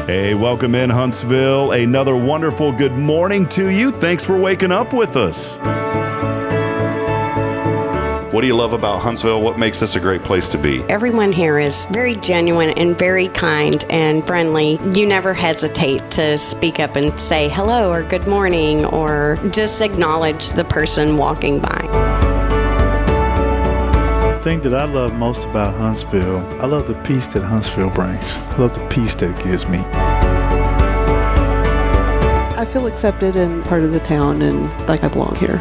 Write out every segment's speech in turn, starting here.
Hey, welcome in Huntsville. Another wonderful good morning to you. Thanks for waking up with us. What do you love about Huntsville? What makes this a great place to be? Everyone here is very genuine and very kind and friendly. You never hesitate to speak up and say hello or good morning or just acknowledge the person walking by. The thing that I love most about Huntsville, I love the peace that Huntsville brings. I love the peace that it gives me. I feel accepted and part of the town and like I belong here.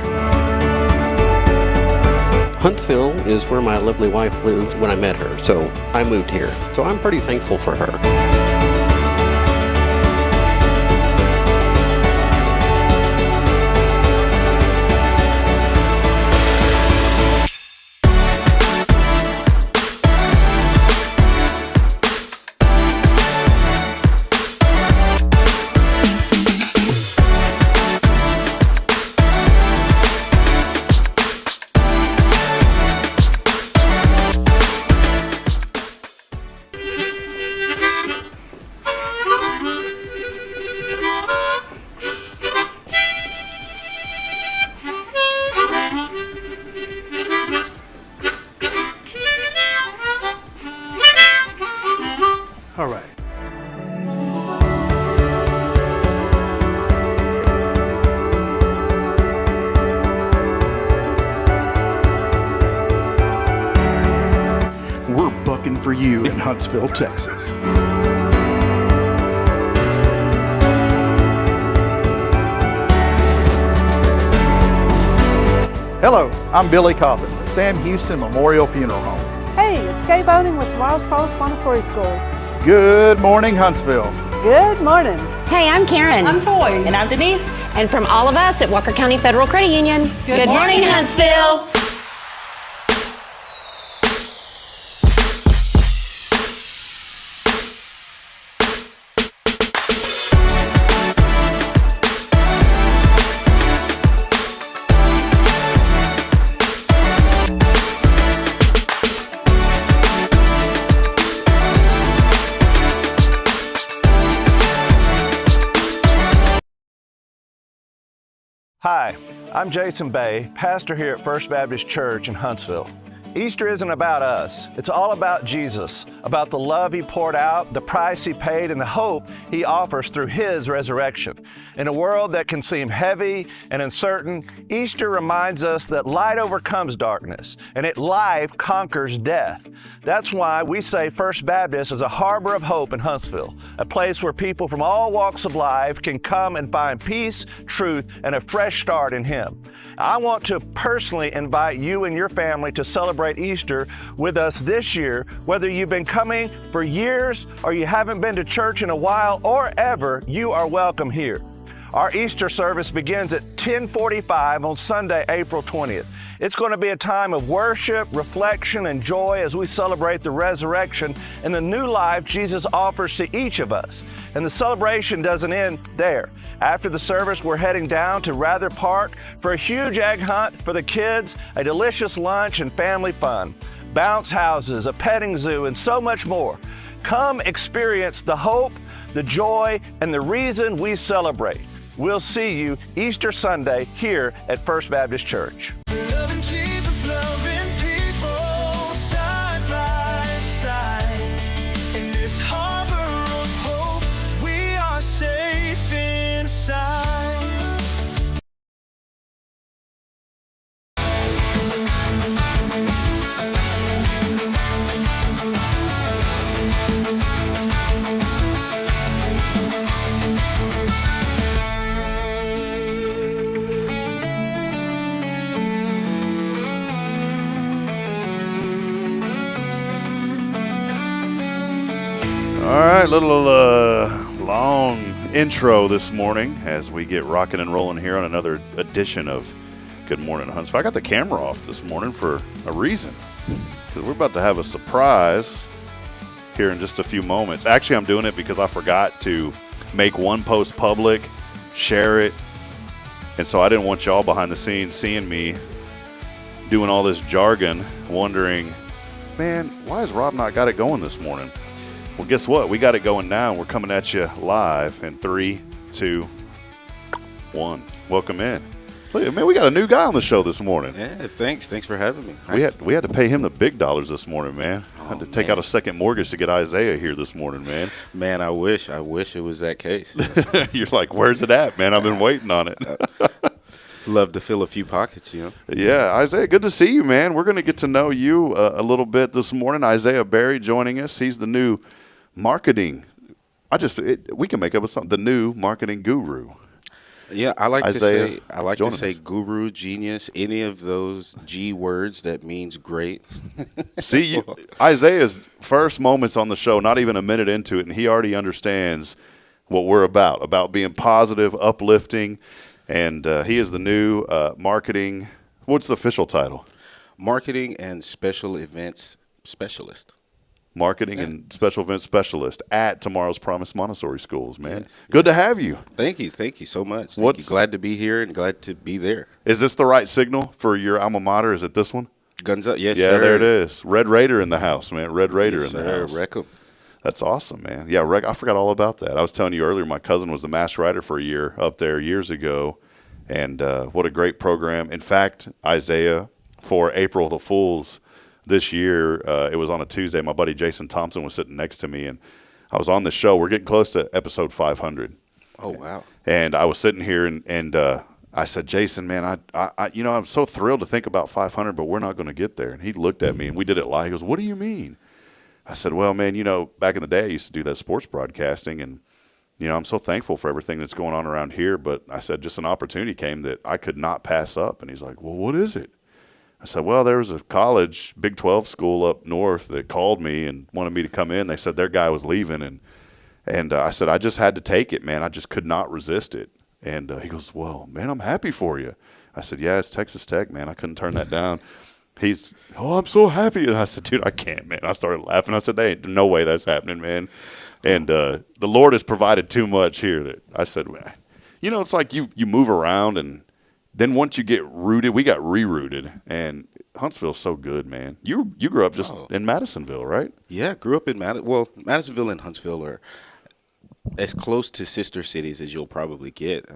Huntsville is where my lovely wife lived when I met her, so I moved here. So I'm pretty thankful for her. All right. We're bucking for you in Huntsville, Texas. Hello, I'm Billy Cobbin with Sam Houston Memorial Funeral Home. Hey, it's Kay Boning with Tomorrow's Pros Montessori Schools. Good morning, Huntsville. Good morning. Hey, I'm Karen. I'm Toy. And I'm Denise. And from all of us at Walker County Federal Credit Union, good morning, Huntsville. Hi, I'm Jason Bay, pastor here at First Baptist Church in Huntsville. Easter isn't about us. It's all about Jesus, about the love He poured out, the price He paid, and the hope He offers through His resurrection. In a world that can seem heavy and uncertain, Easter reminds us that light overcomes darkness, and life conquers death. That's why we say First Baptist is a harbor of hope in Huntsville, a place where people from all walks of life can come and find peace, truth, and a fresh start in Him. I want to personally invite you and your family to celebrate Easter with us this year, whether you've been coming for years or you haven't been to church in a while or ever, you are welcome here. Our Easter service begins at 10:45 on Sunday, April 20th. It's going to be a time of worship, reflection, and joy as we celebrate the resurrection and the new life Jesus offers to each of us. And the celebration doesn't end there. After the service, we're heading down to Rather Park for a huge egg hunt for the kids, a delicious lunch, and family fun. Bounce houses, a petting zoo, and so much more. Come experience the hope, the joy, and the reason we celebrate. We'll see you Easter Sunday here at First Baptist Church. Loving Jesus, loving people side by side. In this harbor of hope, we are safe inside. All right, little long intro this morning as we get rocking and rolling here on another edition of Good Morning Huntsville. I got the camera off this morning for a reason, because we're about to have a surprise here in just a few moments. Actually, I'm doing it because I forgot to make one post public, share it, and so I didn't want y'all behind the scenes seeing me doing all this jargon, wondering, man, why has Rob not got it going this morning? Well, guess what? We got it going now, and we're coming at you live in 3, 2, 1. Welcome in. Look, man, we got a new guy on the show this morning. Yeah, thanks. Thanks for having me. We had to pay him the big dollars this morning, man. I had to take out a second mortgage to get Isaiah here this morning, man. Man, I wish it was that case. You're like, where's it at, man? I've been waiting on it. Love to fill a few pockets, you know. Yeah, Isaiah, good to see you, man. We're going to get to know you a little bit this morning. Isaiah Berry joining us. He's the new marketing. We can make up something. The new marketing guru. Yeah, I like Isaiah, to say guru, genius, any of those G words that means great. See, Isaiah's first moments on the show, not even a minute into it, and he already understands what we're about being positive, uplifting, and he is the new marketing. What's the official title? Marketing and Special Events Specialist. Marketing and Special Events Specialist at Tomorrow's Promise Montessori Schools, man. Yes. Good to have you. Thank you so much. Thank you. Glad to be here and glad to be there. Is this the right signal for your alma mater? Is it this one? Guns up, yes, yeah, sir. Yeah, there it is. Red Raider in the house, man. Red Raider yes, in the sir. house. Wreck 'em. That's awesome, man. Yeah, I forgot all about that. I was telling you earlier, my cousin was the mass writer for a year up there years ago, and what a great program. In fact, Isaiah, for April the Fools this year, it was on a Tuesday. My buddy Jason Thompson was sitting next to me, and I was on the show. We're getting close to episode 500. Oh, wow. And I was sitting here, and I said, Jason, man, I'm so thrilled to think about 500, but we're not going to get there. And he looked at me, and we did it live. He goes, what do you mean? I said, well, man, back in the day, I used to do that sports broadcasting, and, I'm so thankful for everything that's going on around here. But I said, just an opportunity came that I could not pass up. And he's like, well, what is it? I said, well, there was a college, Big 12 school up north that called me and wanted me to come in. They said their guy was leaving, and I said, I just had to take it, man. I just could not resist it. And he goes, well, man, I'm happy for you. I said, yeah, it's Texas Tech, man. I couldn't turn that down. I'm so happy. And I said, dude, I can't, man. I started laughing. I said, there ain't no way that's happening, man. And the Lord has provided too much here that I said, man, it's like you move around, and then once you get rooted, we got re-rooted, and Huntsville's so good, man. You grew up just in Madisonville, right? Yeah, grew up in Madisonville and Huntsville are as close to sister cities as you'll probably get.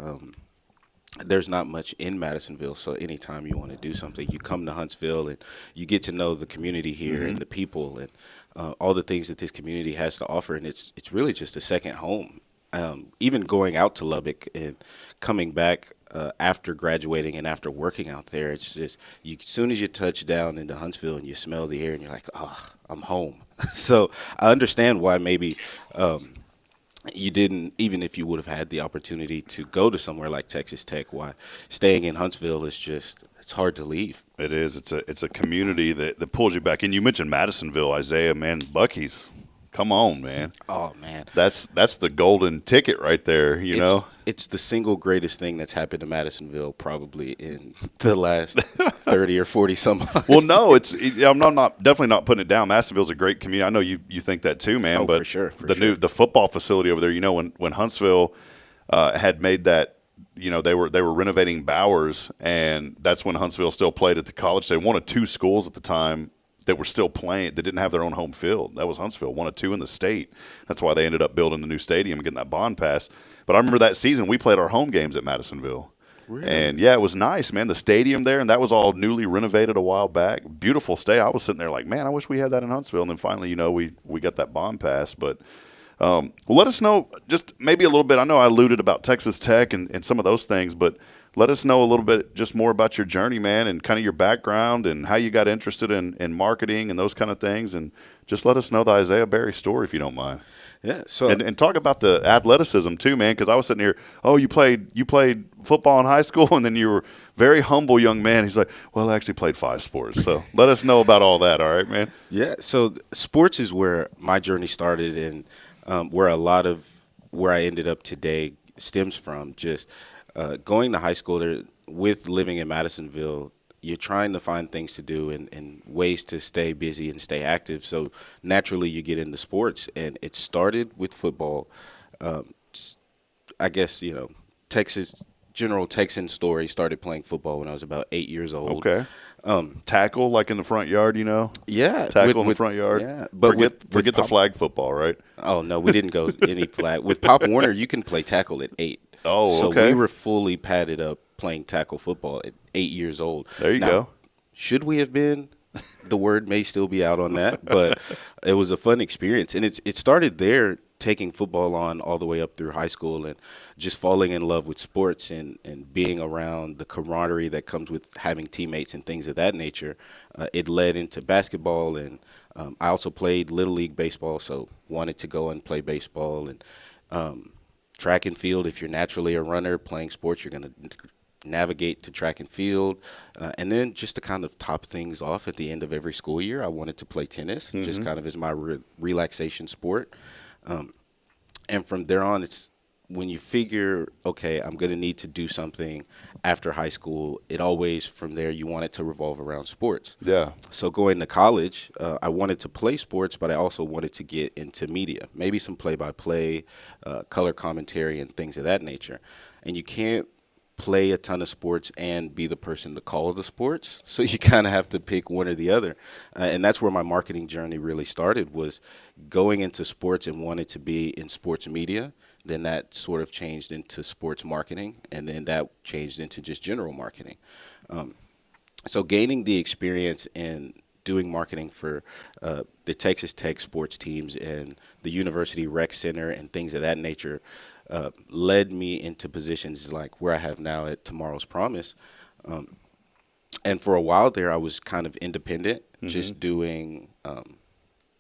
There's not much in Madisonville, so anytime you want to do something, you come to Huntsville and you get to know the community here and the people and all the things that this community has to offer, and it's really just a second home. Even going out to Lubbock and coming back after graduating and after working out there, it's just as soon as you touch down into Huntsville and you smell the air and you're like, oh, I'm home. So I understand why maybe you didn't, even if you would have had the opportunity to go to somewhere like Texas Tech, why staying in Huntsville is just, it's hard to leave. It is. It's a community that pulls you back. And you mentioned Madisonville, Isaiah, man, Buc-ee's. Come on, man. Oh, man. That's the golden ticket right there, know? It's the single greatest thing that's happened to Madisonville probably in the last 30 or 40 some months. Well, no, I'm definitely not putting it down. Madisonville's a great community. I know you think that too, man. Oh, but for sure. The football facility over there, when Huntsville had made that, they were renovating Bowers, and that's when Huntsville still played at the college. They wanted 2 schools at the time that were still playing, that didn't have their own home field. That was Huntsville, 1 of 2 in the state. That's why they ended up building the new stadium and getting that bond passed. But I remember that season we played our home games at Madisonville. Really? And, yeah, it was nice, man. The stadium there, and that was all newly renovated a while back. Beautiful stadium. I was sitting there like, man, I wish we had that in Huntsville. And then finally, we got that bond passed. But let us know just maybe a little bit. I know I alluded about Texas Tech and some of those things, but let us know a little bit just more about your journey, man, and kind of your background and how you got interested in marketing and those kind of things. And just let us know the Isaiah Berry story, if you don't mind. Yeah. So and talk about the athleticism too, man, because I was sitting here, oh, you played football in high school, and then you were very humble young man. He's like, well, I actually played 5 sports. So let us know about all that, all right, man? Yeah. So sports is where my journey started, and where a lot of where I ended up today stems from. Just going to high school there, with living in Madisonville, you're trying to find things to do and ways to stay busy and stay active. So naturally you get into sports, and it started with football. I guess, General Texan story, started playing football when I was about 8 years old. Okay. Tackle like in the front yard, Yeah. Tackle in the front yard. Yeah. But forget the flag football, right? Oh, no, we didn't go any flag. With Pop Warner, you can play tackle at 8. Oh, so okay. we were fully padded up playing tackle football at 8 years old. There you go. Should we have been? The word may still be out on that, but it was a fun experience. And it started there, taking football on all the way up through high school and just falling in love with sports and being around the camaraderie that comes with having teammates and things of that nature. It led into basketball, and I also played Little League baseball, so wanted to go and play baseball. And track and field, if you're naturally a runner, playing sports, you're going to navigate to track and field. And then just to kind of top things off at the end of every school year, I wanted to play tennis, just kind of as my relaxation sport. And from there on, it's when you figure, okay, I'm going to need to do something after high school, it always, from there, you want it to revolve around sports. Yeah. So going to college, I wanted to play sports, but I also wanted to get into media, maybe some play-by-play, color commentary, and things of that nature. And you can't play a ton of sports and be the person to call the sports. So you kind of have to pick one or the other. And that's where my marketing journey really started, was going into sports and wanted to be in sports media. Then that sort of changed into sports marketing, and then that changed into just general marketing. So gaining the experience in doing marketing for the Texas Tech sports teams and the University Rec Center and things of that nature led me into positions like where I have now at Tomorrow's Promise. And for a while there, I was kind of independent, just doing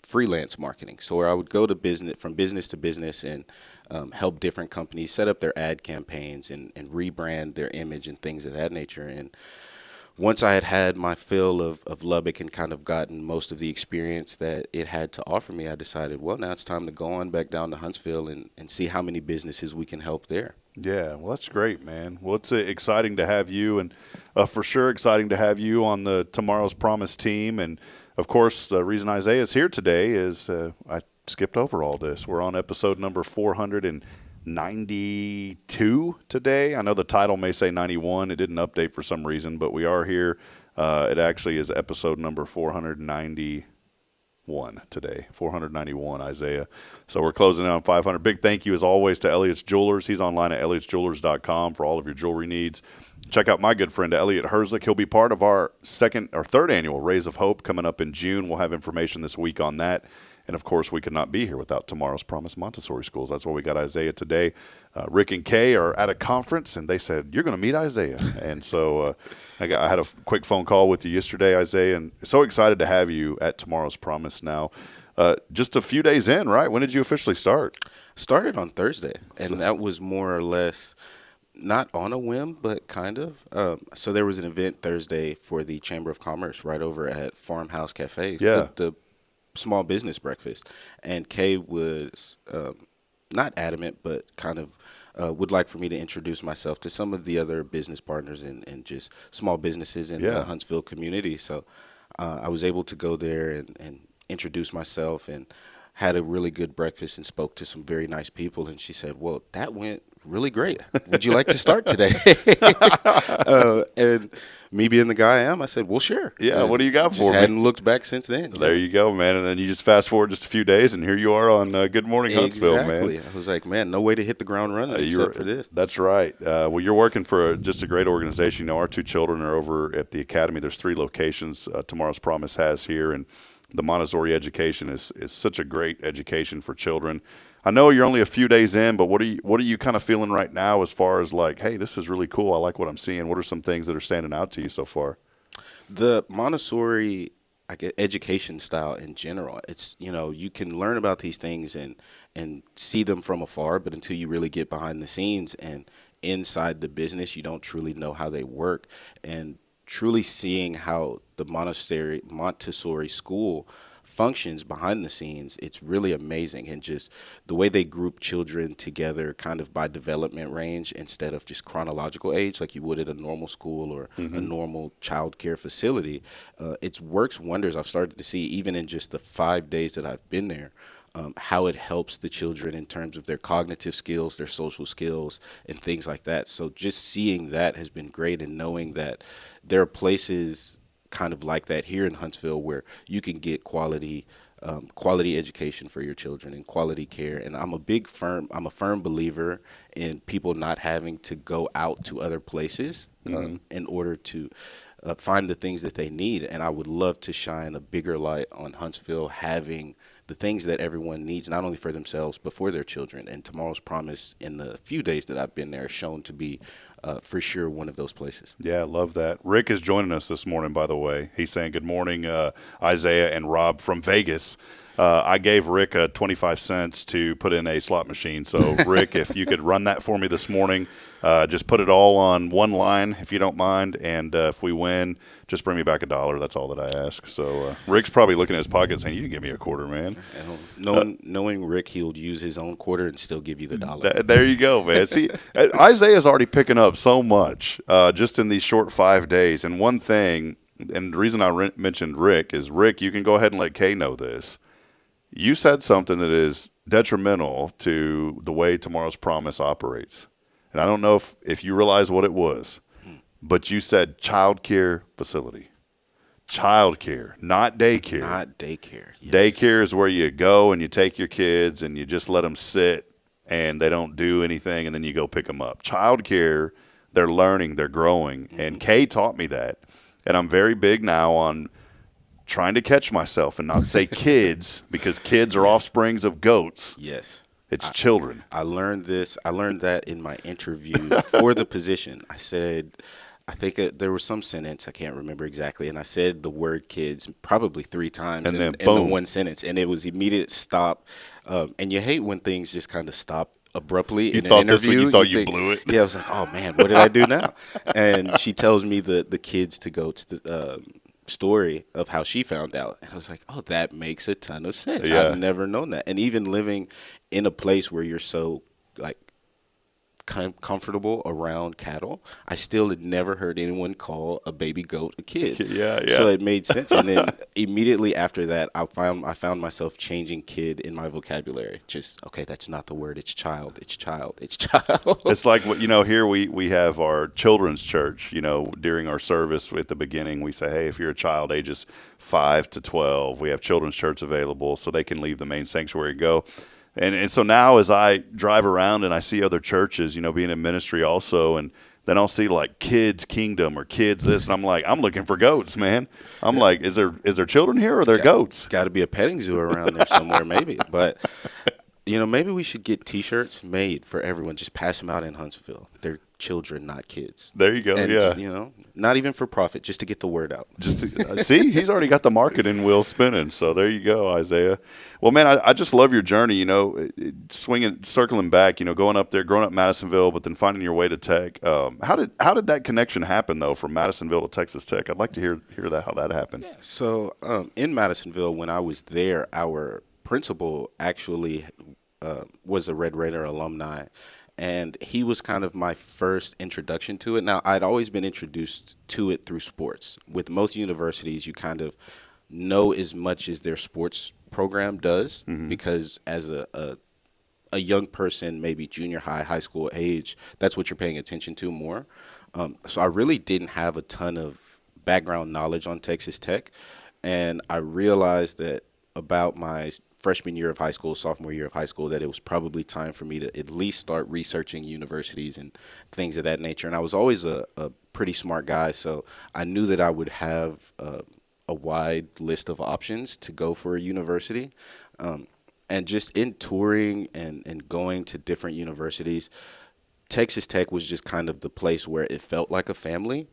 freelance marketing. So where I would go to business to business and help different companies set up their ad campaigns and rebrand their image and things of that nature. And once I had my fill of Lubbock and kind of gotten most of the experience that it had to offer me, I decided, well, now it's time to go on back down to Huntsville and see how many businesses we can help there. Yeah, well, that's great, man. Well, it's exciting to have you, and for sure exciting to have you on the Tomorrow's Promise team. And, of course, the reason Isaiah is here today is I skipped over all this. We're on episode number 492 today. I know the title may say 91. It didn't update for some reason, but we are here. It actually is episode number 491 today. 491, Isaiah. So we're closing in on 500. Big thank you, as always, to Elliott's Jewelers. He's online at elliotsjewelers.com for all of your jewelry needs. Check out my good friend Elliot Herzlich. He'll be part of our third annual Rays of Hope coming up in June. We'll have information this week on that. And, of course, we could not be here without Tomorrow's Promise Montessori Schools. That's why we got Isaiah today. Rick and Kay are at a conference, and they said, you're going to meet Isaiah. And so I had a quick phone call with you yesterday, Isaiah, and so excited to have you at Tomorrow's Promise now. Just a few days in, right? When did you officially start? Started on Thursday, and that was more or less not on a whim, but kind of. So there was an event Thursday for the Chamber of Commerce right over at Farmhouse Cafe. Yeah. The small business breakfast, and Kay was not adamant, but kind of would like for me to introduce myself to some of the other business partners and just small businesses in the Huntsville community. So I was able to go there and introduce myself, and had a really good breakfast and spoke to some very nice people. And she said, well, that went really great. Would you like to start today? And me being the guy I am, I said, well, sure. Yeah, what do you got for me? Hadn't looked back since then. There you go, man. And then you just fast forward just a few days, and here you are on Good Morning Huntsville, exactly. man. I was like, man, no way to hit the ground running except for this. That's right. Well, you're working for just a great organization. Our two children are over at the academy. There's 3 locations Tomorrow's Promise has here, and the Montessori education is such a great education for children. I know you're only a few days in, but what are you kind of feeling right now as far as like, hey, this is really cool. I like what I'm seeing. What are some things that are standing out to you so far? The Montessori education style in general, it's, you can learn about these things and see them from afar, but until you really get behind the scenes and inside the business, you don't truly know how they work. And truly seeing how the Montessori school functions behind the scenes, it's really amazing. And just the way they group children together kind of by development range instead of just chronological age like you would at a normal school or a normal child care facility, it works wonders. I've started to see, even in just the 5 days that I've been there, how it helps the children in terms of their cognitive skills, their social skills, and things like that. So just seeing that has been great, and knowing that there are places kind of like that here in Huntsville, where you can get quality education for your children and quality care. And I'm a firm believer in people not having to go out to other places in order to find the things that they need. And I would love to shine a bigger light on Huntsville having the things that everyone needs, not only for themselves, but for their children. And Tomorrow's Promise, in the few days that I've been there, shown to be for sure one of those places. Yeah, I love that. Rick is joining us this morning, by the way. He's saying good morning, Isaiah and Rob from Vegas. I gave Rick 25 cents to put in a slot machine. So, Rick, if you could run that for me this morning, just put it all on one line, if you don't mind. And if we win, just bring me back $1. That's all that I ask. So, Rick's probably looking at his pocket saying, you can give me a quarter, man. Knowing Rick, he'll use his own quarter and still give you the $1. There you go, man. See, Isaiah's already picking up so much just in these short 5 days. And one thing, and the reason I mentioned Rick is, Rick, you can go ahead and let Kay know this. You said something that is detrimental to the way Tomorrow's Promise operates. And I don't know if you realize what it was, but you said child care facility. Child care, not daycare. Not daycare. Yes. Daycare is where you go and you take your kids and you just let them sit and they don't do anything and then you go pick them up. Child care, they're learning, they're growing. And Kay taught me that. And I'm very big now on trying to catch myself and not say kids, because kids are offsprings of goats. Yes. It's children. I learned that in my interview for the position. I said, I think there was some sentence, I can't remember exactly, and I said the word kids probably 3 times in the one sentence, and it was immediate stop. And you hate when things just kind of stop abruptly in an interview. You thought you blew it? Yeah, I was like, oh, man, what did I do now? And she tells me the kids to go to the story of how she found out, and I was like, oh, that makes a ton of sense. Yeah. I've never known that. And even living in a place where you're so like comfortable around cattle, I still had never heard anyone call a baby goat a kid. Yeah. So it made sense. And then immediately after that, I found myself changing kid in my vocabulary. Just, okay, that's not the word. It's child. It's child. It's child. It's like, here we have our children's church. During our service at the beginning, we say, hey, if you're a child ages 5 to 12, we have children's church available so they can leave the main sanctuary and go. And so now as I drive around and I see other churches, being in ministry also, and then I'll see like Kids Kingdom or Kids this, and I'm like, I'm looking for goats, man. I'm like, is there children here or are there goats? Got to be a petting zoo around there somewhere maybe. But, maybe we should get T-shirts made for everyone. Just pass them out in Huntsville. They're children, not kids. There you go, and, yeah. Not even for profit, just to get the word out. See, he's already got the marketing wheel spinning. So there you go, Isaiah. Well, man, I just love your journey, circling back, growing up there, growing up in Madisonville, but then finding your way to Tech. How did that connection happen, though, from Madisonville to Texas Tech? I'd like to hear how that happened. Yeah. So in Madisonville, when I was there, our principal actually was a Red Raider alumni. And he was kind of my first introduction to it. Now, I'd always been introduced to it through sports. With most universities, you kind of know as much as their sports program does, because as a young person, maybe junior high school age, that's what you're paying attention to more. So I really didn't have a ton of background knowledge on Texas Tech. And I realized that about my freshman year of high school, sophomore year of high school, that it was probably time for me to at least start researching universities and things of that nature. And I was always a pretty smart guy, so I knew that I would have a wide list of options to go for a university. And just in touring and going to different universities, Texas Tech was just kind of the place where it felt like a family,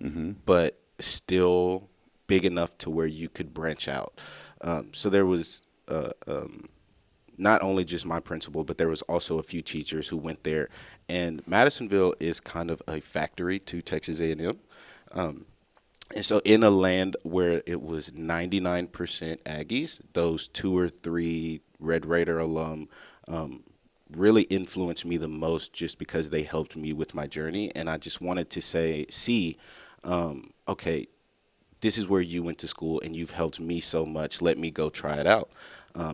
but still big enough to where you could branch out. So there was not only just my principal, but there was also a few teachers who went there. And Madisonville is kind of a factory to Texas A&M. And so in a land where it was 99% Aggies, those 2 or 3 Red Raider alum really influenced me the most, just because they helped me with my journey. And I just wanted to see, okay, this is where you went to school and you've helped me so much. Let me go try it out.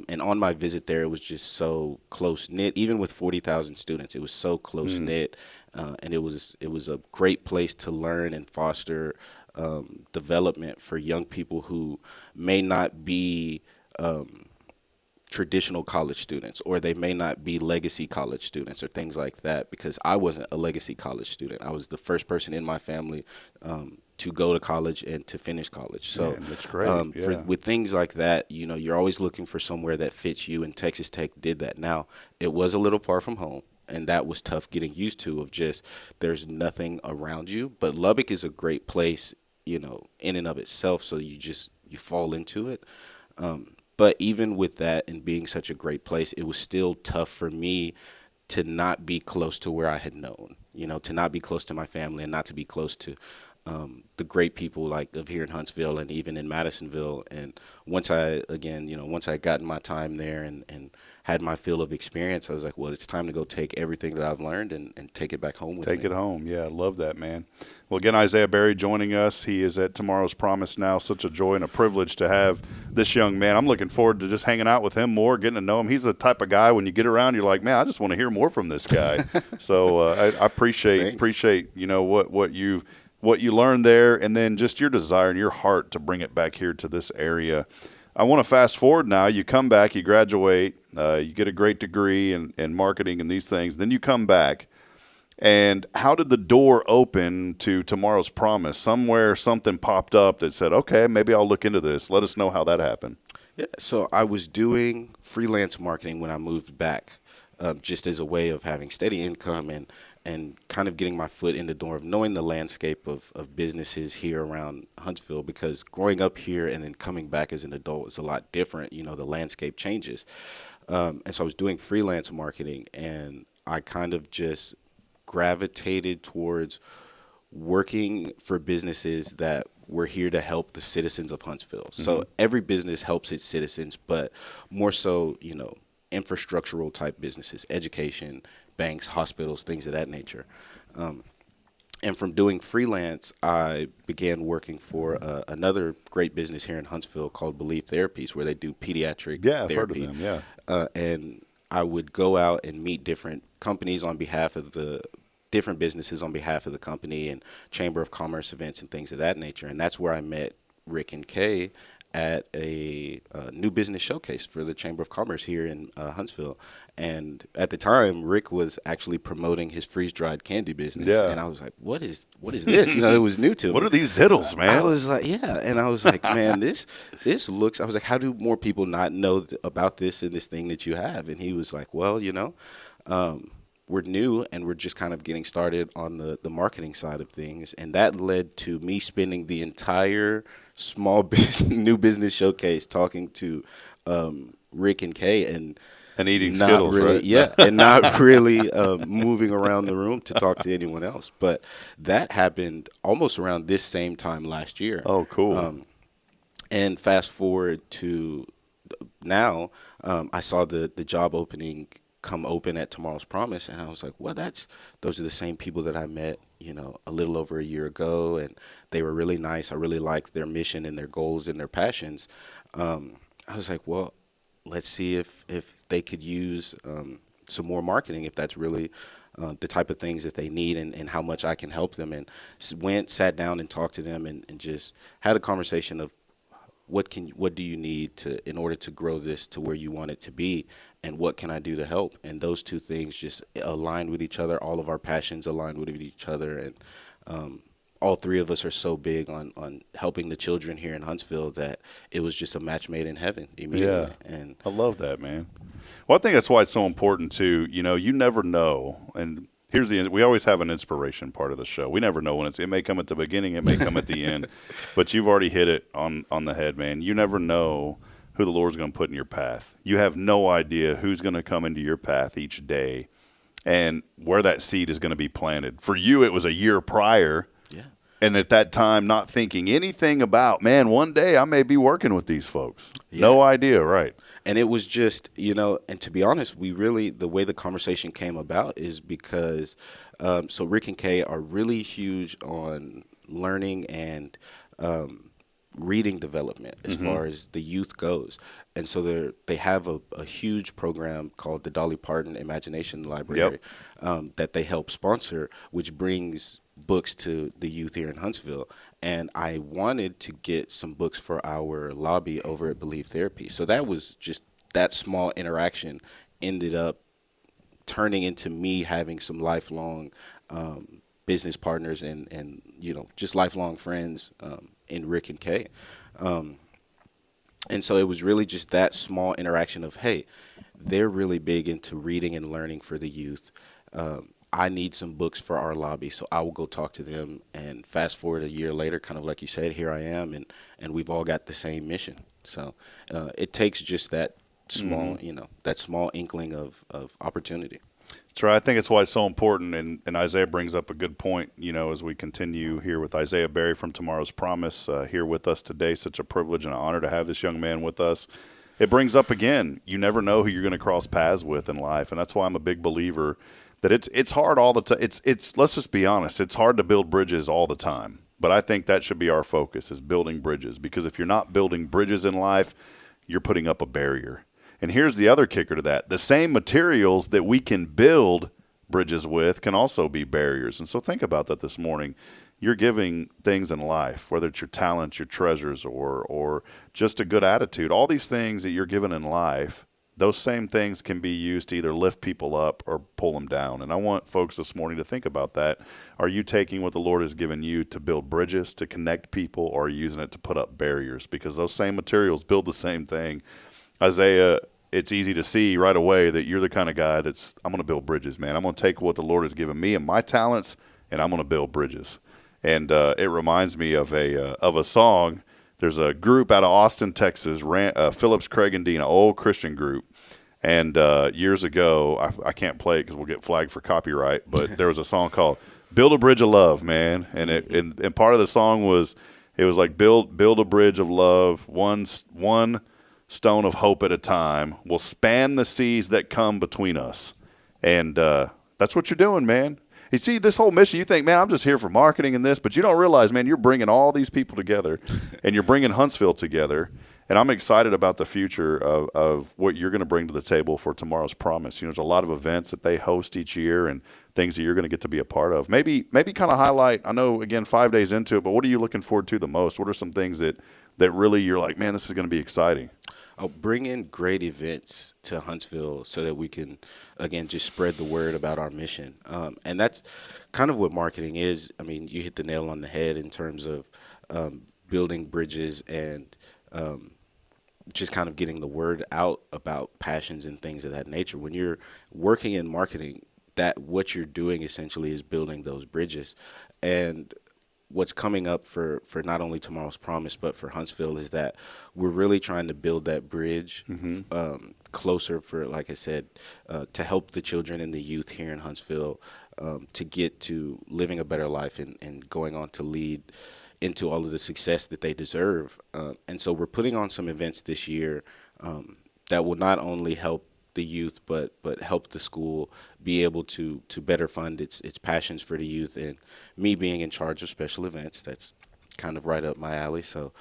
And on my visit there, it was just so close-knit. Even with 40,000 students, it was so close-knit. And it was a great place to learn and foster development for young people who may not be traditional college students, or they may not be legacy college students or things like that, because I wasn't a legacy college student. I was the first person in my family to go to college and to finish college. So Man, that's great. with things like that, you know, you're always looking for somewhere that fits you, and Texas Tech did that. Now, it was a little far from home, and that was tough getting used to, of just there's nothing around you. But Lubbock is a great place, you know, in and of itself, so you fall into it. But even with that and being such a great place, it was still tough for me to not be close to where I had known, you know, to not be close to my family and not to be close to the great people like of here in Huntsville and even in Madisonville. And once I gotten my time there and had my fill of experience, I was like, well, it's time to go take everything that I've learned and take it back home with me. Take it home. Yeah, I love that, man. Well, again, Isaiah Berry joining us. He is at Tomorrow's Promise now. Such a joy and a privilege to have this young man. I'm looking forward to just hanging out with him more, getting to know him. He's the type of guy when you get around, you're like, man, I just want to hear more from this guy. So I appreciate you know what you learned there, and then just your desire and your heart to bring it back here to this area. I want to fast forward now. You come back, you graduate, you get a great degree in marketing and these things. Then you come back. And how did the door open to Tomorrow's Promise? Somewhere something popped up that said, okay, maybe I'll look into this. Let us know how that happened. Yeah, so I was doing freelance marketing when I moved back, just as a way of having steady income and kind of getting my foot in the door, of knowing the landscape of businesses here around Huntsville, because growing up here and then coming back as an adult is a lot different. You know, the landscape changes. And so I was doing freelance marketing, and I kind of just gravitated towards working for businesses that were here to help the citizens of Huntsville. Mm-hmm. So every business helps its citizens, but more so, you know, infrastructural type businesses, education, banks, hospitals, things of that nature. And from doing freelance, I began working for another great business here in Huntsville called Believe Therapies, where they do pediatric therapy. I've heard of them, yeah. And I would go out and meet different companies on behalf of the different businesses on behalf of the company, and Chamber of Commerce events and things of that nature. And that's where I met Rick and Kay at a new business showcase for the Chamber of Commerce here in Huntsville. And at the time, Rick was actually promoting his freeze-dried candy business. Yeah. And I was like, what is this? You know, it was new to me. What are these zittles, man? I was like, yeah. And I was like, man, this looks, I was like, how do more people not know about this and this thing that you have? And he was like, well, you know, we're new and we're just kind of getting started on the marketing side of things. And that led to me spending the entire small business, new business showcase talking to Rick and Kay and eating Skittles, really, right? Yeah, and not really moving around the room to talk to anyone else. But that happened almost around this same time last year. Oh, cool. And fast forward to now, I saw the job opening come open at Tomorrow's Promise, and I was like, well, those are the same people that I met, you know, a little over a year ago, and they were really nice. I really liked their mission and their goals and their passions. I was like, well, let's see if they could use some more marketing, if that's really the type of things that they need, and how much I can help them. And sat down and talked to them and just had a conversation of what do you need in order to grow this to where you want it to be, and what can I do to help? And those two things just aligned with each other. All of our passions aligned with each other, and all three of us are so big on helping the children here in Huntsville that it was just a match made in heaven immediately. Yeah, and I love that, man. Well, I think that's why it's so important too. You know, you never know, and we always have an inspiration part of the show. We never know when it may come at the beginning, it may come at the end, but you've already hit it on the head, man. You never know who the Lord's going to put in your path. You have no idea who's going to come into your path each day and where that seed is going to be planted. For you, it was a year prior. Yeah. And at that time, not thinking anything about, man, one day I may be working with these folks. Yeah. No idea, right? And it was just, you know, and to be honest, the way the conversation came about is because, so Rick and Kay are really huge on learning and reading development as far as the youth goes. And so they have a huge program called the Dolly Parton Imagination Library that they help sponsor, which brings books to the youth here in Huntsville. And I wanted to get some books for our lobby over at Believe Therapy. So that was just that small interaction ended up turning into me having some lifelong business partners and just lifelong friends in Rick and Kay. And so it was really just that small interaction of, hey, they're really big into reading and learning for the youth. I need some books for our lobby, so I will go talk to them. And fast forward a year later, kind of like you said, here I am, and we've all got the same mission. So it takes just that small, that small inkling of opportunity. That's right. I think it's why it's so important, and Isaiah brings up a good point, as we continue here with Isaiah Berry from Tomorrow's Promise here with us today. Such a privilege and an honor to have this young man with us. It brings up, again, you never know who you're going to cross paths with in life, and that's why I'm a big believer that it's hard all the time. It's let's just be honest, it's hard to build bridges all the time, but I think that should be our focus, is building bridges, because if you're not building bridges in life, you're putting up a barrier. And here's the other kicker to that. The same materials that we can build bridges with can also be barriers. And so think about that this morning. You're giving things in life, whether it's your talents, your treasures, or just a good attitude. All these things that you're given in life, those same things can be used to either lift people up or pull them down. And I want folks this morning to think about that. Are you taking what the Lord has given you to build bridges, to connect people, or are you using it to put up barriers? Because those same materials build the same thing. Isaiah, it's easy to see right away that you're the kind of guy I'm going to build bridges, man. I'm going to take what the Lord has given me and my talents, and I'm going to build bridges. And it reminds me of a song. There's a group out of Austin, Texas, Phillips, Craig, and Dean, an old Christian group. And years ago, I can't play it because we'll get flagged for copyright, but there was a song called "Build a Bridge of Love," man. And part of the song was, it was like, build a bridge of love, one stone of hope at a time will span the seas that come between us. And that's what you're doing, man. You see, this whole mission, you think, man, I'm just here for marketing and this, but you don't realize, man, you're bringing all these people together, and you're bringing Huntsville together. And I'm excited about the future of what you're going to bring to the table for Tomorrow's Promise. There's a lot of events that they host each year and things that you're going to get to be a part of. Maybe kind of highlight, I know, again, 5 days into it, but what are you looking forward to the most? What are some things that really you're like, man, this is going to be exciting? I'll bring in great events to Huntsville so that we can, again, just spread the word about our mission. And that's kind of what marketing is. I mean, you hit the nail on the head in terms of building bridges and just kind of getting the word out about passions and things of that nature. When you're working in marketing, that what you're doing essentially is building those bridges. And what's coming up for not only Tomorrow's Promise, but for Huntsville, is that we're really trying to build that bridge closer for, like I said, to help the children and the youth here in Huntsville to get to living a better life and going on to lead into all of the success that they deserve. And so we're putting on some events this year that will not only help the youth, but help the school be able to better fund its passions for the youth. And me being in charge of special events, that's kind of right up my alley. So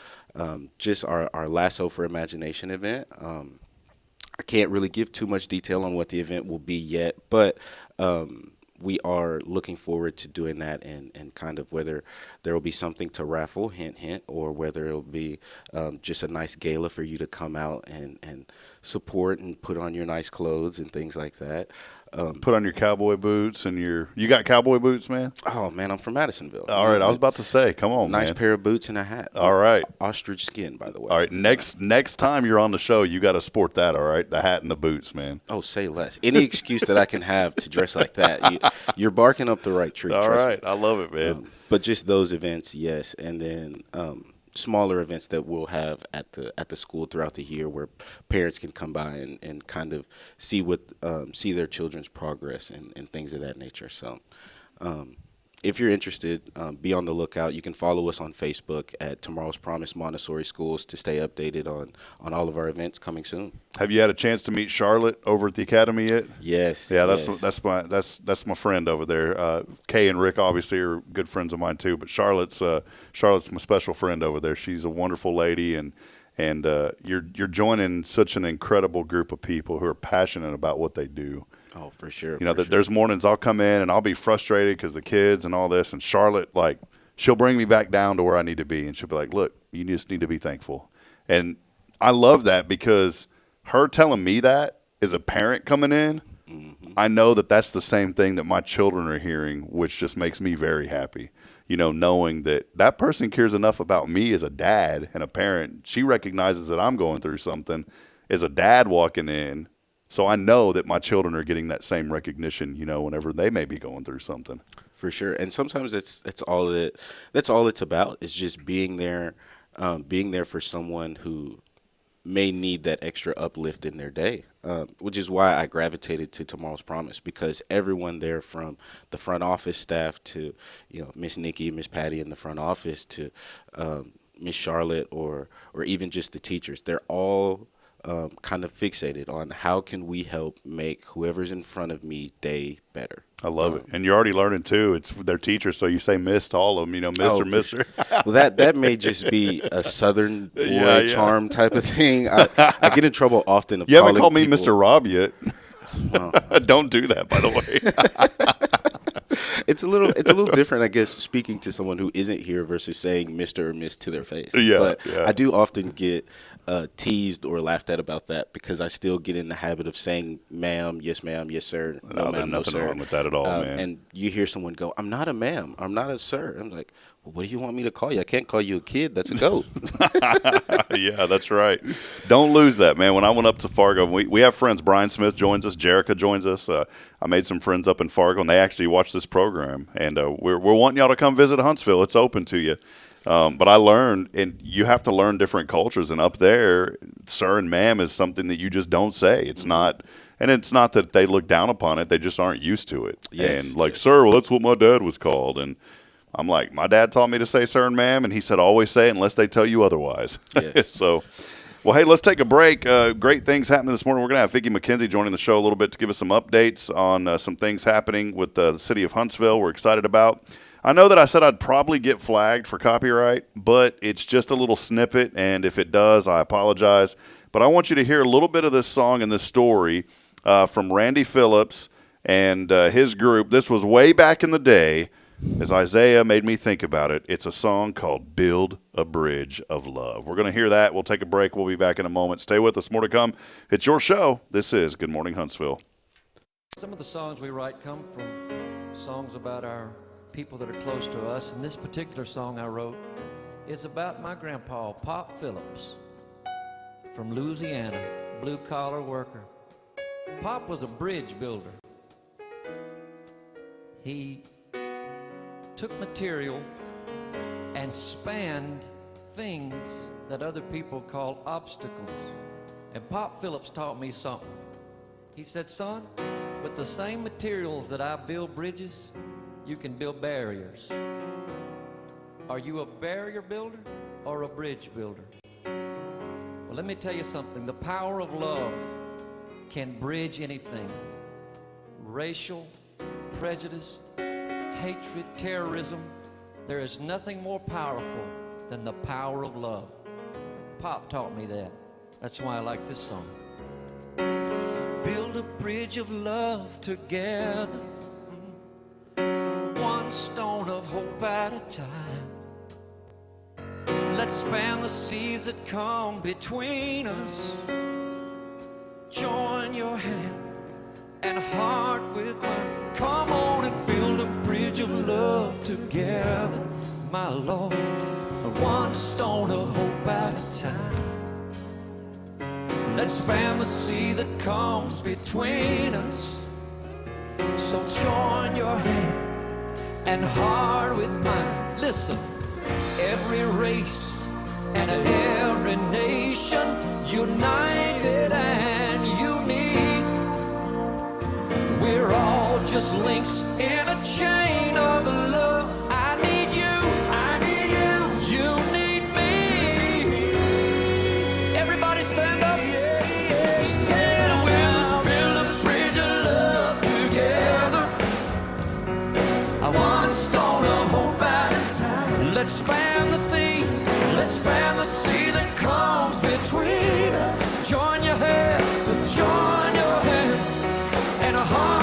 just our Lasso for Imagination event. I can't really give too much detail on what the event will be yet, but we are looking forward to doing that, and kind of whether there will be something to raffle, hint, hint, or whether it will be just a nice gala for you to come out and support and put on your nice clothes and things like that. Put on your cowboy boots and you got cowboy boots, man? Oh, man, I'm from Madisonville. All right, I was about to say, come on, nice man. pair of boots and a hat. All right. Ostrich skin, by the way. All right, next time you're on the show, you got to sport that, all right? The hat and the boots, man. Oh, say less. Any excuse that I can have to dress like that, you're barking up the right tree. All right, I love it, man. But just those events, yes, and then smaller events that we'll have at the school throughout the year, where parents can come by and kind of see their children's progress and things of that nature. So if you're interested, be on the lookout. You can follow us on Facebook at Tomorrow's Promise Montessori Schools to stay updated on all of our events coming soon. Have you had a chance to meet Charlotte over at the academy yet? Yes. Yeah, yes. that's my friend over there. Kay and Rick obviously are good friends of mine too, but Charlotte's my special friend over there. She's a wonderful lady, and you're joining such an incredible group of people who are passionate about what they do. Oh, for sure. You know, there's mornings I'll come in and I'll be frustrated because the kids and all this, and Charlotte, like, she'll bring me back down to where I need to be, and she'll be like, look, you just need to be thankful. And I love that because her telling me that as a parent coming in, I know that that's the same thing that my children are hearing, which just makes me very happy. You know, knowing that that person cares enough about me as a dad and a parent. She recognizes that I'm going through something as a dad walking in. So I know that my children are getting that same recognition, you know, whenever they may be going through something. For sure. And sometimes that's all it's about, is just being there for someone who may need that extra uplift in their day, which is why I gravitated to Tomorrow's Promise, because everyone there, from the front office staff to, you know, Miss Nikki, Miss Patty in the front office to Miss Charlotte, or even just the teachers, they're all kind of fixated on how can we help make whoever's in front of me day better. I love it. And you're already learning, too. It's their teachers, so you say miss to all of them, you know, miss or mister. Sure. Well, that may just be a Southern boy charm type of thing. I get in trouble often. You haven't called me Mr. Rob yet. Well, don't do that, by the way. It's a little different, I guess, speaking to someone who isn't here versus saying Mr. or Miss to their face. Yeah, but I do often get teased or laughed at about that, because I still get in the habit of saying ma'am, yes sir, no ma'am, no nothing sir. wrong with that at all, man. And you hear someone go, I'm not a ma'am, I'm not a sir. I'm like, well, what do you want me to call you? I can't call you a kid. That's a goat. Yeah, that's right. Don't lose that, man. When I went up to Fargo, we have friends. Brian Smith joins us. Jerica joins us. I made some friends up in Fargo, and they actually watch this program. And we're wanting y'all to come visit Huntsville. It's open to you. But I learned, and you have to learn different cultures. And up there, sir and ma'am is something that you just don't say. It's not, and it's not that they look down upon it. They just aren't used to it. Yes, and like, sir, well, that's what my dad was called. And I'm like, my dad taught me to say sir and ma'am, and he said always say it unless they tell you otherwise. Yes. So, well, hey, let's take a break. Great things happening this morning. We're going to have Vicki McKenzie joining the show a little bit to give us some updates on some things happening with the city of Huntsville we're excited about. I know that I said I'd probably get flagged for copyright, but it's just a little snippet, and if it does, I apologize. But I want you to hear a little bit of this song and this story from Randy Phillips and his group. This was way back in the day. As Isaiah made me think about it, it's a song called Build a Bridge of Love. We're going to hear that. We'll take a break. We'll be back in a moment. Stay with us. More to come. It's your show. This is Good Morning Huntsville. Some of the songs we write come from songs about our people that are close to us. And this particular song I wrote is about my grandpa, Pop Phillips, from Louisiana, blue-collar worker. Pop was a bridge builder. He took material and spanned things that other people call obstacles. And Pop Phillips taught me something. He said, son, with the same materials that I build bridges, you can build barriers. Are you a barrier builder or a bridge builder? Well, let me tell you something. The power of love can bridge anything. Racial, prejudice, hatred, terrorism. There is nothing more powerful than the power of love. Pop taught me that. That's why I like this song. Build a bridge of love together, one stone of hope at a time. Let's span the seas that come between us. Join your hand and heart with mine. Come on and build a bridge of love together, my Lord. One stone of hope at a time. Let's span the sea that comes between us. So join your hand and heart with mine. Listen, every race and every nation, united and unique. We're all just links in a chain of love. I need you, I need you, you need me. Everybody stand up. Stand with, build a bridge of love together. One stone of hope at a time. Let's span the sea. Let's span the sea that comes between us. Join your hands, join your hand, and a heart.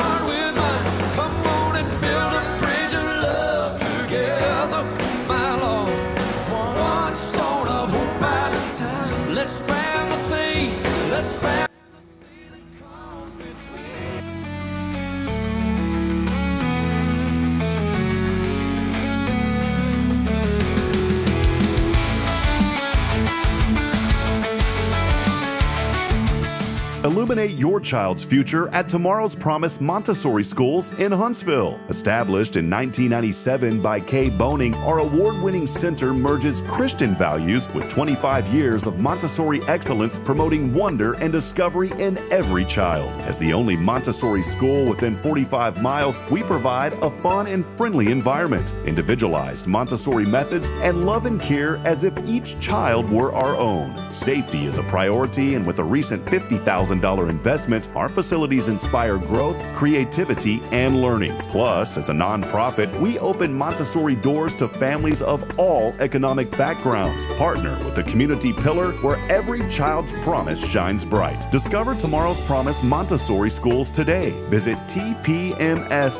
Illuminate your child's future at Tomorrow's Promise Montessori Schools in Huntsville. Established in 1997 by Kay Boning, our award-winning center merges Christian values with 25 years of Montessori excellence, promoting wonder and discovery in every child. As the only Montessori school within 45 miles, we provide a fun and friendly environment, individualized Montessori methods, and love and care as if each child were our own. Safety is a priority, and with a recent $50,000 investment, our facilities inspire growth, creativity, and learning. Plus, as a nonprofit, we open Montessori doors to families of all economic backgrounds. Partner with the community pillar where every child's promise shines bright. Discover Tomorrow's Promise Montessori Schools today. Visit tpms.life.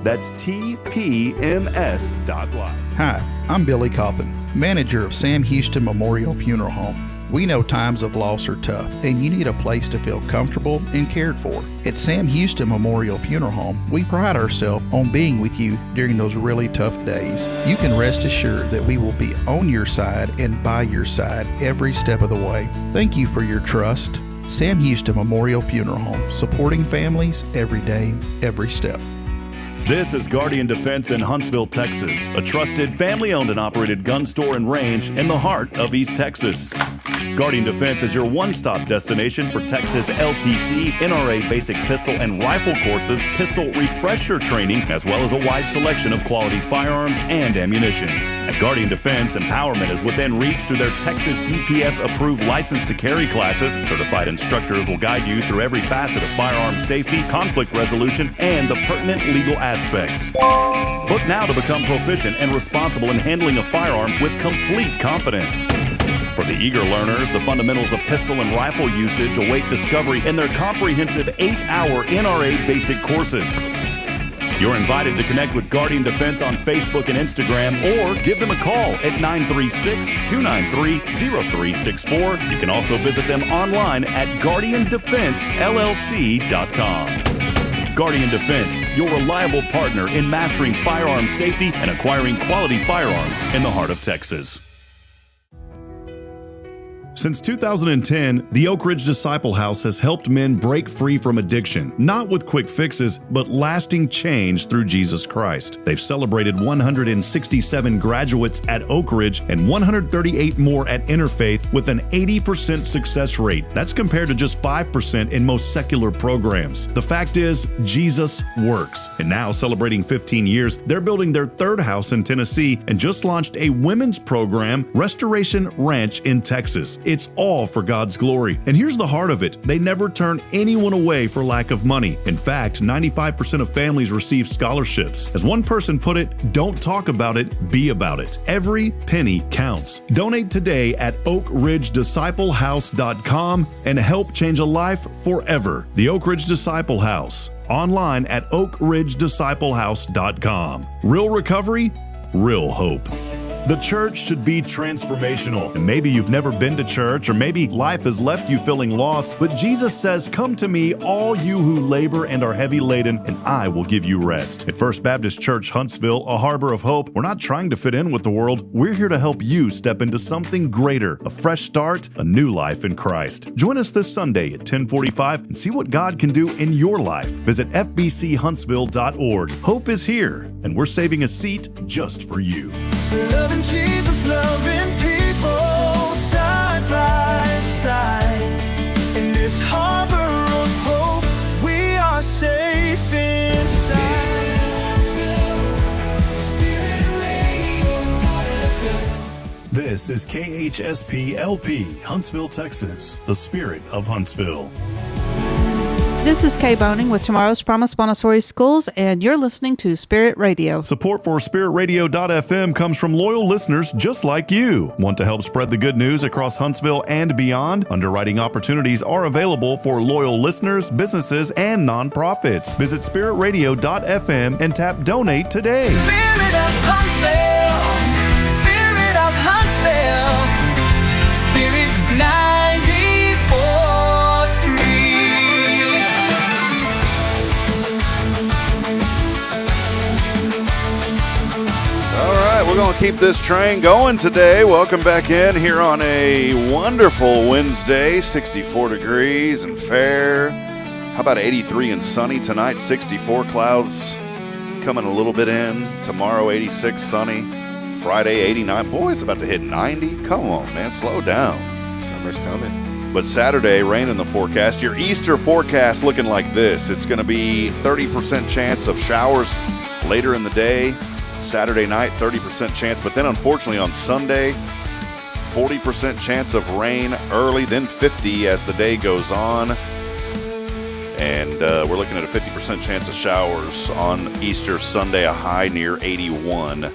That's tpms.life. Hi, I'm Billy Cawthon, manager of Sam Houston Memorial Funeral Home. We know times of loss are tough, and you need a place to feel comfortable and cared for. At Sam Houston Memorial Funeral Home, we pride ourselves on being with you during those really tough days. You can rest assured that we will be on your side and by your side every step of the way. Thank you for your trust. Sam Houston Memorial Funeral Home, supporting families every day, every step. This is Guardian Defense in Huntsville, Texas, a trusted family-owned and operated gun store and range in the heart of East Texas. Guardian Defense is your one-stop destination for Texas LTC, NRA basic pistol and rifle courses, pistol refresher training, as well as a wide selection of quality firearms and ammunition. At Guardian Defense, empowerment is within reach through their Texas DPS-approved license to carry classes. Certified instructors will guide you through every facet of firearm safety, conflict resolution, and the pertinent legal aspects. Book now to become proficient and responsible in handling a firearm with complete confidence. For the eager learners, the fundamentals of pistol and rifle usage await discovery in their comprehensive 8-hour NRA basic courses. You're invited to connect with Guardian Defense on Facebook and Instagram, or give them a call at 936-293-0364. You can also visit them online at guardiandefensellc.com. Guardian Defense, your reliable partner in mastering firearm safety and acquiring quality firearms in the heart of Texas. Since 2010, the Oak Ridge Disciple House has helped men break free from addiction, not with quick fixes, but lasting change through Jesus Christ. They've celebrated 167 graduates at Oak Ridge and 138 more at Interfaith with an 80% success rate. That's compared to just 5% in most secular programs. The fact is, Jesus works. And now, celebrating 15 years, they're building their third house in Tennessee and just launched a women's program, Restoration Ranch in Texas. It's all for God's glory. And here's the heart of it. They never turn anyone away for lack of money. In fact, 95% of families receive scholarships. As one person put it, don't talk about it, be about it. Every penny counts. Donate today at oakridgedisciplehouse.com and help change a life forever. The Oak Ridge Disciple House. Online at oakridgedisciplehouse.com. Real recovery, real hope. The church should be transformational. And maybe you've never been to church, or maybe life has left you feeling lost, but Jesus says, "Come to me, all you who labor and are heavy laden, and I will give you rest." At First Baptist Church, Huntsville, a harbor of hope, we're not trying to fit in with the world. We're here to help you step into something greater, a fresh start, a new life in Christ. Join us this Sunday at 10:45 and see what God can do in your life. Visit fbchuntsville.org. Hope is here, and we're saving a seat just for you. Loving Jesus, loving people side by side. In this harbor of hope, we are safe inside. This is KHSP-LP, Huntsville, Texas, the spirit of Huntsville. This is Kay Boning with Tomorrow's Promise Montessori Schools, and you're listening to Spirit Radio. Support for SpiritRadio.fm comes from loyal listeners just like you. Want to help spread the good news across Huntsville and beyond? Underwriting opportunities are available for loyal listeners, businesses, and nonprofits. Visit SpiritRadio.fm and tap Donate today. Spirit of Huntsville, Spirit of Huntsville, Spirit 94.3. All right, we'll we're going to keep this train going today. Welcome back in here on a wonderful Wednesday, 64 degrees and fair. How about 83 and sunny tonight, 64 clouds coming a little bit in. Tomorrow, 86 sunny. Friday, 89. Boy, it's about to hit 90. Come on, man, slow down. Summer's coming. But Saturday, rain in the forecast. Your Easter forecast looking like this. It's going to be 30% chance of showers later in the day. Saturday night, 30% chance. But then, unfortunately, on Sunday, 40% chance of rain early, then 50 as the day goes on. And we're looking at a 50% chance of showers on Easter Sunday, a high near 81.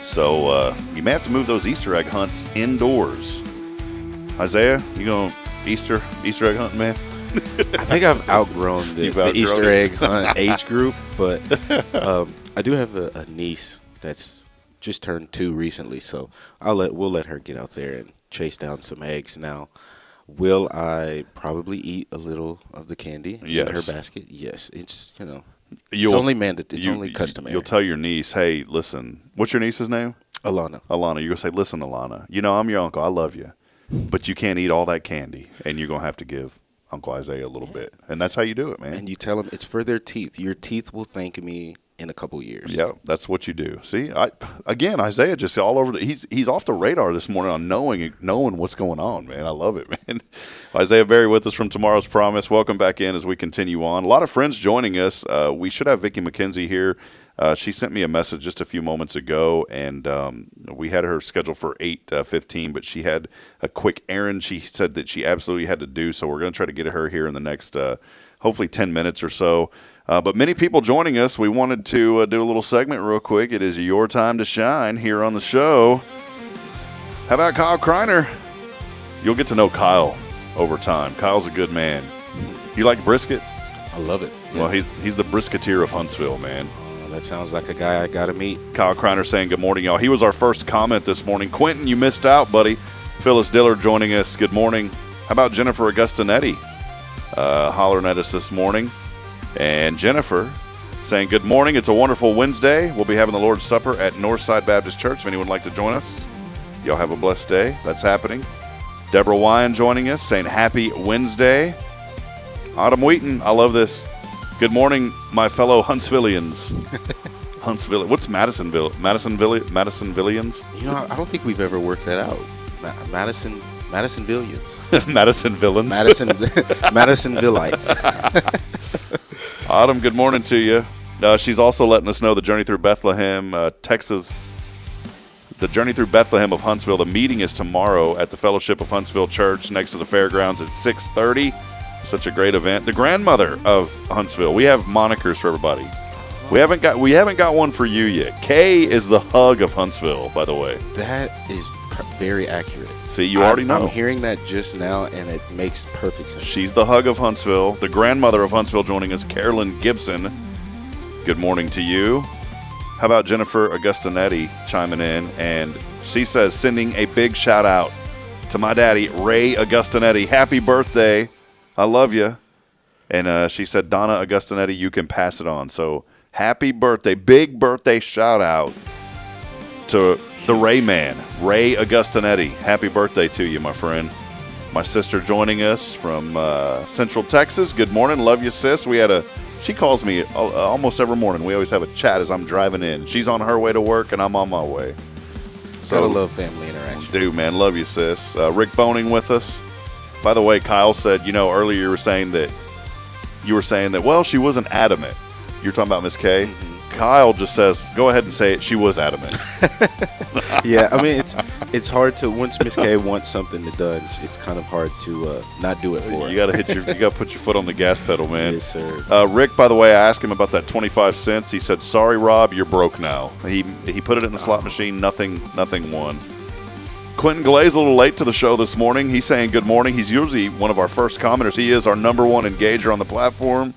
So you may have to move those Easter egg hunts indoors. Isaiah, you going Easter egg hunting, man? I think I've outgrown the Easter egg hunt age group, but I do have a niece that's just turned 2 recently, so we'll let her get out there and chase down some eggs. Now, will I probably eat a little of the candy in her basket? Yes, it's it's only mandatory. It's only customary. You'll tell your niece, hey, listen, what's your niece's name? Alana. You're going to say, listen, Alana, I'm your uncle. I love you. But you can't eat all that candy, and you're going to have to give Uncle Isaiah a little bit. And that's how you do it, man. And you tell them it's for their teeth. Your teeth will thank me in a couple years. Yeah, that's what you do. See, again, Isaiah just all over. He's off the radar this morning on knowing what's going on, man. I love it, man. Isaiah Berry with us from Tomorrow's Promise. Welcome back in as we continue on. A lot of friends joining us. We should have Vicki McKenzie here. She sent me a message just a few moments ago, and we had her scheduled for 8:15, but she had a quick errand she said that she absolutely had to do, so we're going to try to get her here in the next, hopefully 10 minutes or so. But many people joining us, we wanted to do a little segment real quick. It is your time to shine here on the show. How about Kyle Kreiner? You'll get to know Kyle over time. Kyle's a good man. You like brisket? I love it. Yeah. Well, he's the brisketeer of Huntsville, man. That sounds like a guy I got to meet. Kyle Kreiner saying good morning, y'all. He was our first comment this morning. Quentin, you missed out, buddy. Phyllis Dillard joining us. Good morning. How about Jennifer Augustinetti hollering at us this morning? And Jennifer saying good morning. It's a wonderful Wednesday. We'll be having the Lord's Supper at Northside Baptist Church. If anyone would like to join us, y'all have a blessed day. That's happening. Deborah Wyan joining us saying happy Wednesday. Autumn Wheaton, I love this. Good morning, my fellow Huntsvillians. Huntsville. What's Madisonville? Madisonvillians? I don't think we've ever worked that out. Madisonvillians. Madisonvillans. Madisonvillites. Autumn, good morning to you. She's also letting us know the Journey Through Bethlehem, Texas. The Journey Through Bethlehem of Huntsville. The meeting is tomorrow at the Fellowship of Huntsville Church next to the fairgrounds at 6:30. Such a great event. The grandmother of Huntsville. We have monikers for everybody. We haven't got one for you yet. Kay is the hug of Huntsville, by the way. That is very accurate. See, you already know. I'm hearing that just now, and it makes perfect sense. She's the hug of Huntsville. The grandmother of Huntsville joining us, Carolyn Gibson. Good morning to you. How about Jennifer Augustinetti chiming in? And she says, sending a big shout out to my daddy, Ray Augustinetti. Happy birthday. I love you. And she said, Donna Augustinetti, you can pass it on. So happy birthday. Big birthday shout out to the Ray man, Ray Augustinetti. Happy birthday to you, my friend. My sister joining us from Central Texas. Good morning. Love you, sis. She calls me almost every morning. We always have a chat as I'm driving in. She's on her way to work, and I'm on my way. So, gotta love family interaction. Dude, man. Love you, sis. Rick Boning with us. By the way, Kyle said, earlier you were saying that, well, she wasn't adamant. You're talking about Miss K? Mm-hmm. Kyle just says, go ahead and say it. She was adamant. Yeah, I mean, it's hard to, once Miss K wants something done, it's kind of hard to not do it for her. You got to put your foot on the gas pedal, man. Yes, sir. Rick, by the way, I asked him about that 25 cents. He said, sorry, Rob, you're broke now. He put it in the slot machine. Nothing won. Quentin Glaze a little late to the show this morning. He's saying good morning. He's usually one of our first commenters. He is our number one engager on the platform.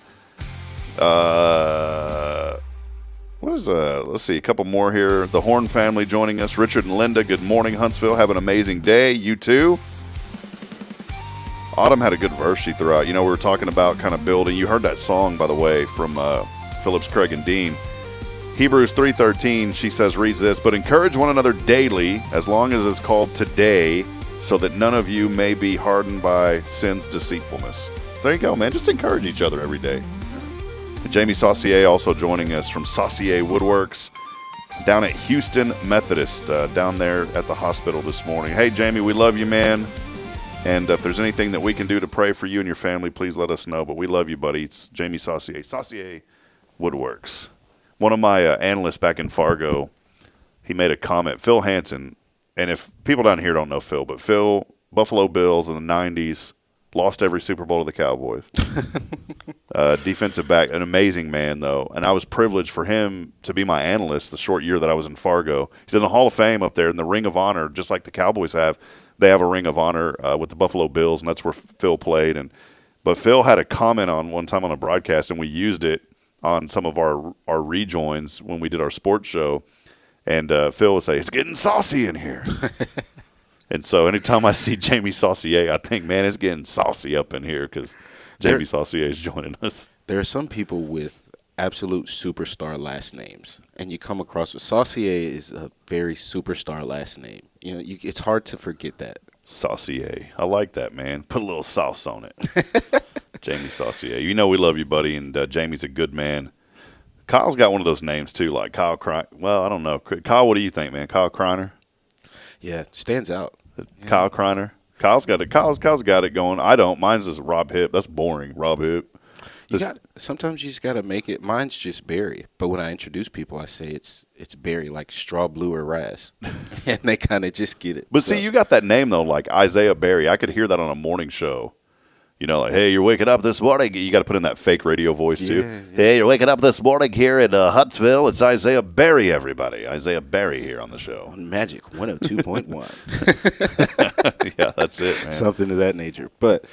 Let's see, a couple more here. The Horn family joining us. Richard and Linda, good morning, Huntsville. Have an amazing day. You too. Autumn had a good verse she threw out. We were talking about kind of building. You heard that song, by the way, from Phillips, Craig, and Dean. Hebrews 3:13, she says, reads this, but encourage one another daily, as long as it's called today, so that none of you may be hardened by sin's deceitfulness. So there you go, man. Just encourage each other every day. Jamie Saucier also joining us from Saucier Woodworks down at Houston Methodist, down there at the hospital this morning. Hey, Jamie, we love you, man. And if there's anything that we can do to pray for you and your family, please let us know. But we love you, buddy. It's Jamie Saucier, Saucier Woodworks. One of my analysts back in Fargo, he made a comment. Phil Hansen, and if people down here don't know Phil, but Phil, Buffalo Bills in the 90s, lost every Super Bowl to the Cowboys. Defensive back, an amazing man, though. And I was privileged for him to be my analyst the short year that I was in Fargo. He's in the Hall of Fame up there in the Ring of Honor, just like the Cowboys have. They have a Ring of Honor with the Buffalo Bills, and that's where Phil played. But Phil had a comment on one time on a broadcast, and we used it on some of our rejoins when we did our sports show. And Phil would say, it's getting saucy in here. And so anytime I see Jamie Saucier, I think, man, it's getting saucy up in here because Jamie Saucier is joining us. There are some people with absolute superstar last names, and you come across with Saucier is a very superstar last name. You know, it's hard to forget that. Saucier. I like that, man. Put a little sauce on it. Jamie Saucier. You know we love you, buddy, and Jamie's a good man. Kyle's got one of those names, too, like Kyle Kreiner. Well, I don't know. Kyle, what do you think, man? Kyle Kreiner? Yeah, stands out. Kyle Kreiner. Kyle's got it going. I don't. Mine's just Rob Hipp. That's boring. Rob Hipp. Sometimes you just got to make it. Mine's just Barry. But when I introduce people, I say it's Barry, like Straw Blue or Raz. And they kind of just get it. But see, you got that name, though, like Isaiah Barry. I could hear that on a morning show. You know, like, hey, you're waking up this morning. You got to put in that fake radio voice, too. Yeah. Hey, you're waking up this morning here in Huntsville. It's Isaiah Barry, everybody. Isaiah Barry here on the show. On Magic 102.1. Yeah, that's it, man. Something of that nature. But,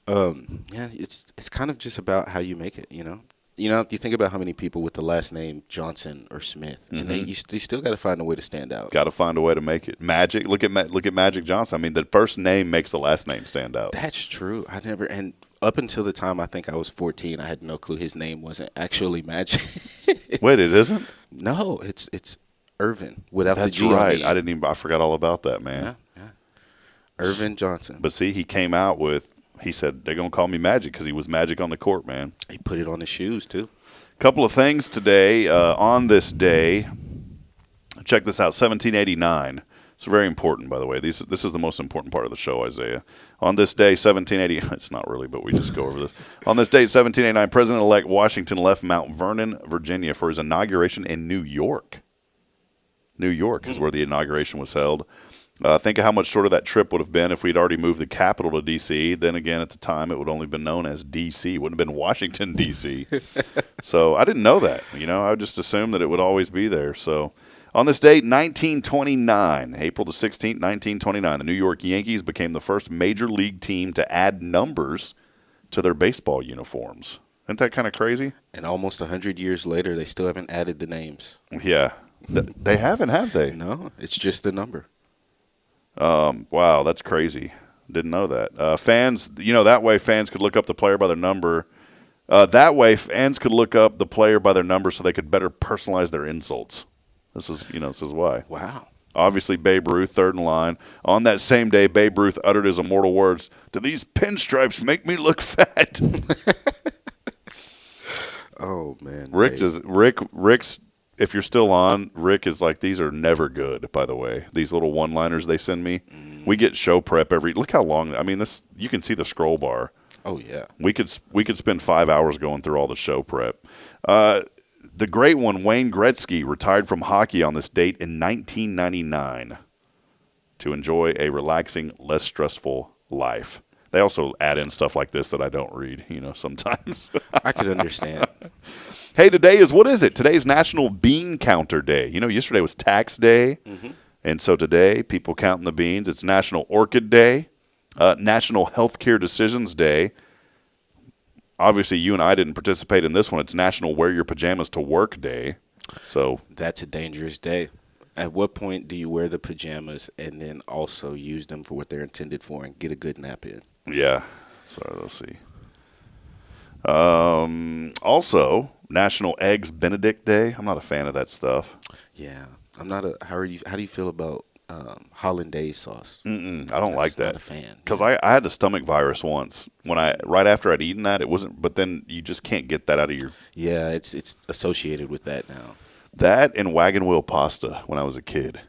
yeah, it's kind of just about how you make it, you know. You know, you think about how many people with the last name Johnson or Smith, and you still got to find a way to stand out. Got to find a way to make it. Magic. Look at Magic Johnson. I mean, the first name makes the last name stand out. That's true. And up until the time I think I was 14, I had no clue his name wasn't actually Magic. Wait, it isn't? No, it's Irvin without the G. That's right. I forgot all about that, man. Yeah. Irvin Johnson. But see, he came out with. He said, they're going to call me Magic because he was Magic on the court, man. He put it on his shoes, too. Couple of things today on this day. Check this out, 1789. It's very important, by the way. This is the most important part of the show, Isaiah. On this day, 1780. It's not really, but we just go over this. On this day, 1789, President-elect Washington left Mount Vernon, Virginia, for his inauguration in New York. New York is where the inauguration was held. Think of how much shorter that trip would have been if we'd already moved the capital to D.C. Then again, at the time, it would only been known as D.C. It wouldn't have been Washington, D.C. So I didn't know that. You know, I just assumed that it would always be there. So on this date, 1929, April the 16th, 1929, the New York Yankees became the first major league team to add numbers to their baseball uniforms. Isn't that kind of crazy? And almost 100 years later, they still haven't added the names. Yeah. They haven't, have they? No, it's just the number. Wow, that's crazy. Didn't know that. Fans, you know, that way fans could look up the player by their number. That way fans could look up the player by their number so they could better personalize their insults. This is why. Wow. Obviously, Babe Ruth, third in line. On that same day, Babe Ruth uttered his immortal words, "Do these pinstripes make me look fat?" Oh, man. Rick's, if you're still on, Rick is like, these are never good, by the way. These little one-liners they send me. We get show prep look how long, I mean, this, you can see the scroll bar. Oh, yeah. We could spend 5 hours going through all the show prep. The great one, Wayne Gretzky, retired from hockey on this date in 1999 to enjoy a relaxing, less stressful life. They also add in stuff like this that I don't read, you know, sometimes. I could understand. Hey, today is, what is it? Today's National Bean Counter Day. You know, yesterday was Tax Day, and so today, people counting the beans. It's National Orchid Day, National Healthcare Decisions Day. Obviously, you and I didn't participate in this one. It's National Wear Your Pajamas to Work Day. So that's a dangerous day. At what point do you wear the pajamas and then also use them for what they're intended for and get a good nap in? Yeah. Sorry, let's see. Also, National Eggs Benedict Day. I'm not a fan of that stuff. Yeah, I'm not a. How do you feel about hollandaise sauce? I don't like that. Not a fan. Because I had the stomach virus once right after I'd eaten that. It wasn't, but then you just can't get that out of your. Yeah, it's associated with that now. That and wagon wheel pasta when I was a kid.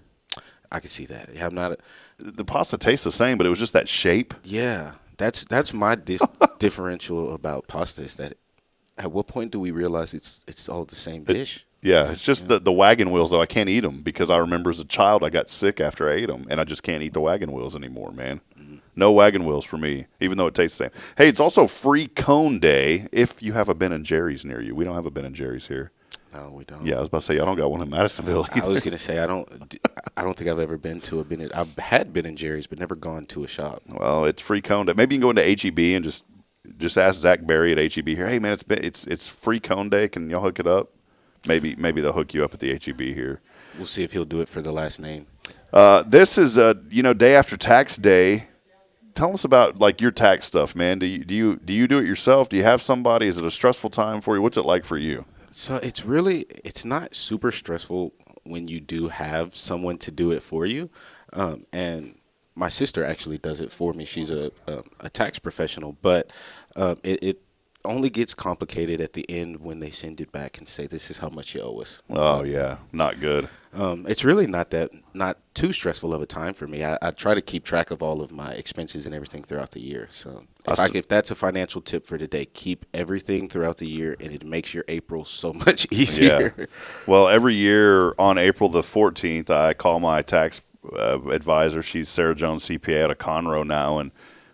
I can see that. Yeah, I'm not. The pasta tastes the same, but it was just that shape. Yeah, that's my differential about pasta is that at what point do we realize it's all the same dish? Yeah, it's just the wagon wheels, though. I can't eat them because I remember as a child I got sick after I ate them, and I just can't eat the wagon wheels anymore, man. No wagon wheels for me, even though it tastes the same. Hey, it's also Free Cone Day if you have a Ben & Jerry's near you. We don't have a Ben & Jerry's here. No, we don't. Yeah, I was about to say, I don't got one in Madisonville either. I was going to say, I don't think I've ever been to a Ben. I've had Ben & Jerry's, but never gone to a shop. Well, it's Free Cone Day. Maybe you can go into H-E-B and just ask Zach Berry at H-E-B here. Hey, man, it's Free Cone Day. Can y'all hook it up? Maybe they'll hook you up at the H-E-B here. We'll see if he'll do it for the last name. This is day after tax day. Tell us about like your tax stuff, man. Do you do it yourself? Do you have somebody? Is it a stressful time for you? What's it like for you? So it's not super stressful when you do have someone to do it for you. And my sister actually does it for me. She's a tax professional, but it only gets complicated at the end when they send it back and say, this is how much you owe us. Oh, yeah. Not good. It's really not too stressful of a time for me. I try to keep track of all of my expenses and everything throughout the year. So if that's a financial tip for today, keep everything throughout the year, and it makes your April so much easier. Yeah. Well, every year on April the 14th, I call my tax advisor. She's Sarah Jones CPA out of Conroe now, and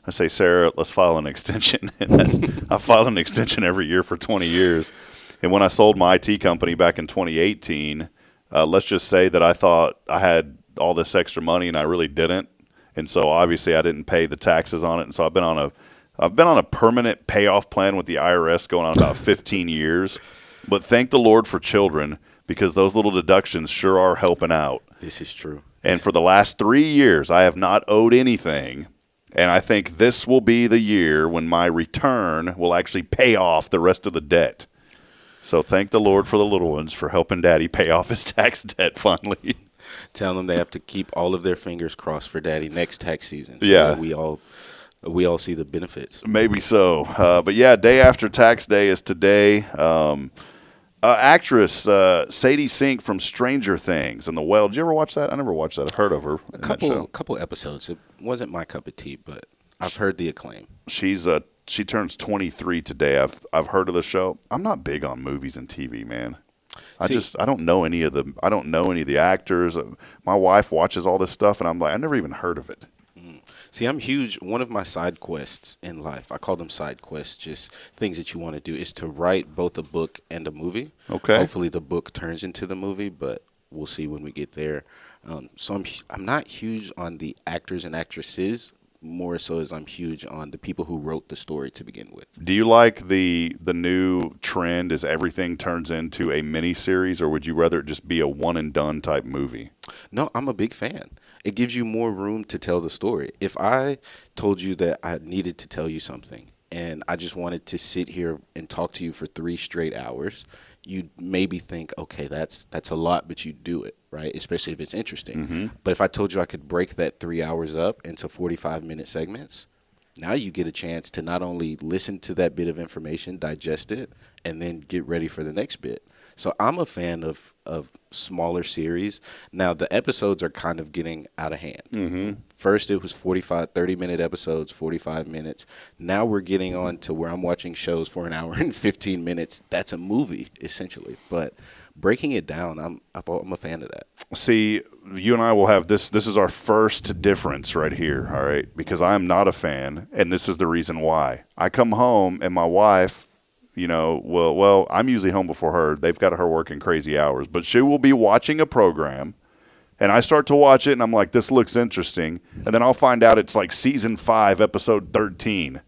I say, Sarah, let's file an extension. And I filed an extension every year for 20 years. And when I sold my IT company back in 2018, let's just say that I thought I had all this extra money and I really didn't. And so obviously I didn't pay the taxes on it. And so I've been on a permanent payoff plan with the IRS going on about 15 years. But thank the Lord for children, because those little deductions sure are helping out. This is true. And for the last 3 years, I have not owed anything. And I think this will be the year when my return will actually pay off the rest of the debt. So thank the Lord for the little ones for helping Daddy pay off his tax debt finally. Tell them they have to keep all of their fingers crossed for Daddy next tax season. So yeah. that we all see the benefits. Maybe so. But yeah, day after tax day is today. Actress Sadie Sink from Stranger Things and The Well. Did you ever watch that? I never watched that. I've heard of her. A couple episodes. It wasn't my cup of tea, but I've heard the acclaim. She turns 23 today. I've heard of the show. I'm not big on movies and TV, man. I don't know any of the actors. My wife watches all this stuff, and I'm like, I never even heard of it. See, I'm huge. One of my side quests in life, I call them side quests, just things that you want to do, is to write both a book and a movie. Okay. Hopefully the book turns into the movie, but we'll see when we get there. So I'm not huge on the actors and actresses, more so as I'm huge on the people who wrote the story to begin with. Do you like the new trend is everything turns into a mini-series, or would you rather it just be a one-and-done type movie? No, I'm a big fan. It gives you more room to tell the story. If I told you that I needed to tell you something and I just wanted to sit here and talk to you for 3 straight hours, you'd maybe think, okay, that's a lot, but you do it, right? Especially if it's interesting. Mm-hmm. But if I told you I could break that 3 hours up into 45-minute segments, now you get a chance to not only listen to that bit of information, digest it, and then get ready for the next bit. So I'm a fan of smaller series. Now, the episodes are kind of getting out of hand. Mm-hmm. First, it was 30-minute episodes, 45 minutes. Now we're getting on to where I'm watching shows for an hour and 15 minutes. That's a movie, essentially. But breaking it down, I'm a fan of that. See, you and I will have this. This is our first difference right here, all right? Because I'm not a fan, and this is the reason why. I come home, and my wife, well, I'm usually home before her. They've got her working crazy hours. But she will be watching a program, and I start to watch it, and I'm like, this looks interesting. And then I'll find out it's like season 5, episode 13.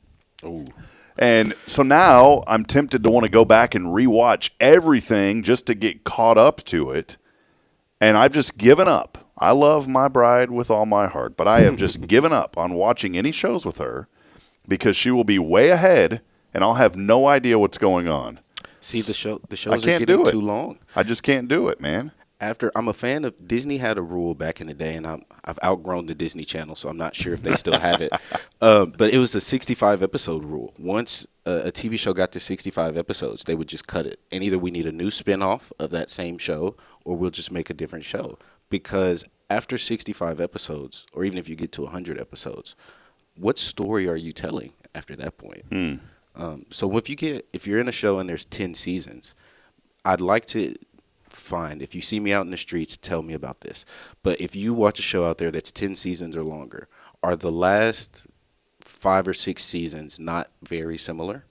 Ooh. And so now I'm tempted to want to go back and rewatch everything just to get caught up to it. And I've just given up. I love my bride with all my heart, but I have just given up on watching any shows with her because she will be way ahead and I'll have no idea what's going on. See, the shows I are can't getting do it. too long. I just can't do it, man. I'm a fan of Disney. Had a rule back in the day, and I've outgrown the Disney Channel, so I'm not sure if they still have it. But it was a 65 episode rule. Once a TV show got to 65 episodes, they would just cut it, and either we need a new spinoff of that same show, or we'll just make a different show. Because after 65 episodes, or even if you get to 100 episodes, what story are you telling after that point? So if you're in a show and there's 10 seasons, I'd like to find, if you see me out in the streets, tell me about this. But if you watch a show out there that's 10 seasons or longer, are the last 5 or 6 seasons not very similar?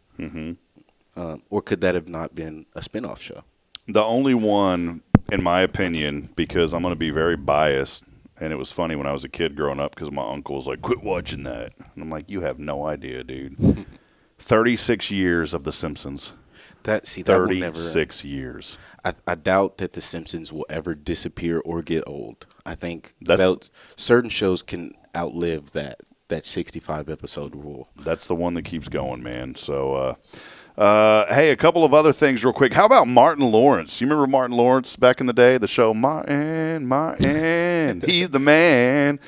Or could that have not been a spinoff show? The only one, in my opinion, because I'm going to be very biased, and it was funny when I was a kid growing up because my uncle was like, quit watching that. And I'm like, you have no idea, dude. 36 years of The Simpsons. That will never, 36 years. I doubt that The Simpsons will ever disappear or get old. I think certain shows can outlive that 65 episode rule. That's the one that keeps going, man. So, hey, a couple of other things real quick. How about Martin Lawrence? You remember Martin Lawrence back in the day? The show Martin, he's the man.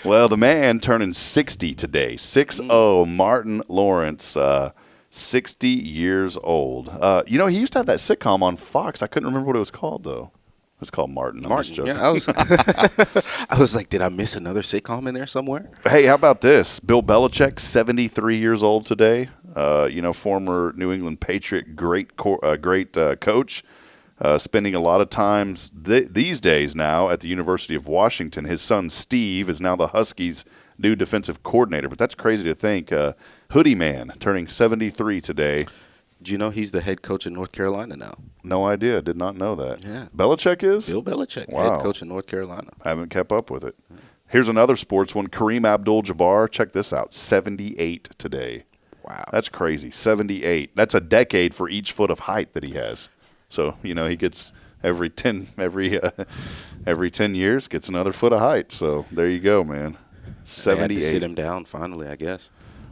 Well, the man turning 60 today. 6-0, Martin Lawrence. 60 years old. He used to have that sitcom on Fox. I couldn't remember what it was called, though. It was called Martin. I'm just joking. Yeah, I was like, did I miss another sitcom in there somewhere? Hey, how about this? Bill Belichick, 73 years old today. Former New England Patriot, great coach. Spending a lot of times these days now at the University of Washington. His son Steve is now the Huskies' new defensive coordinator. But that's crazy to think. Hoodie Man turning 73 today. Do you know he's the head coach in North Carolina now? No idea. Did not know that. Yeah. Belichick is? Bill Belichick, wow. Head coach in North Carolina. I haven't kept up with it. Here's another sports one. Kareem Abdul-Jabbar. Check this out. 78 today. Wow. That's crazy. 78. That's a decade for each foot of height that he has. So, he gets every 10 years gets another foot of height. So, there you go, man. 78. They had to sit him down finally, I guess.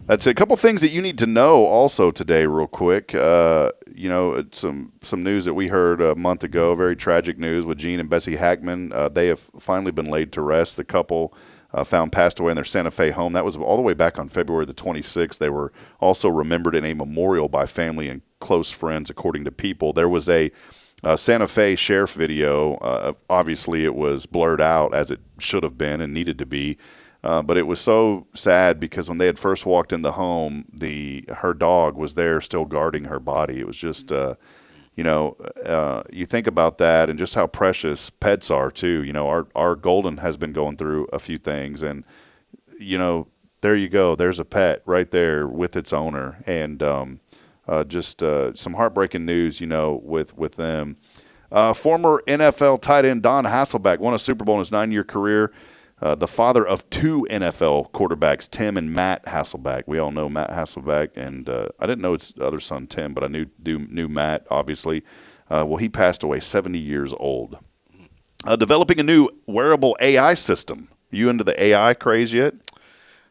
That's a couple things that you need to know also today real quick. Some news that we heard a month ago, very tragic news with Gene and Bessie Hackman. They have finally been laid to rest. The couple found passed away in their Santa Fe home. That was all the way back on February the 26th. They were also remembered in a memorial by family and close friends, according to People. There was a Santa Fe sheriff video. Obviously, it was blurred out as it should have been and needed to be. But it was so sad because when they had first walked in the home, her dog was there still guarding her body. It was just, you think about that and just how precious pets are too. Our Golden has been going through a few things, and there you go. There's a pet right there with its owner, and just some heartbreaking news, with them. Former NFL tight end Don Hasselbeck won a Super Bowl in his 9-year career. The father of 2 NFL quarterbacks, Tim and Matt Hasselbeck. We all know Matt Hasselbeck, and I didn't know his other son, Tim, but I knew Matt, obviously. He passed away 70 years old. Developing a new wearable AI system. You into the AI craze yet?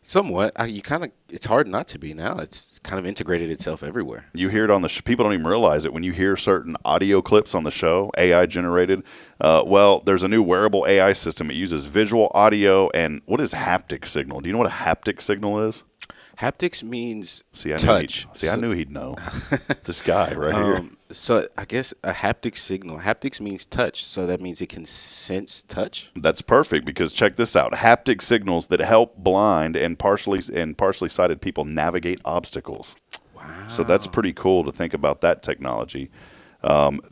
Somewhat. It's hard not to be now. It's kind of integrated itself everywhere. You hear it on the show. People don't even realize it. When you hear certain audio clips on the show, AI generated, there's a new wearable AI system. It uses visual, audio, and what is haptic signal? Do you know what a haptic signal is? Haptics means touch. I knew he'd know. This guy right here. So I guess a haptic signal. Haptics means touch, so that means it can sense touch. That's perfect because check this out: haptic signals that help blind and partially sighted people navigate obstacles. Wow! So that's pretty cool to think about that technology.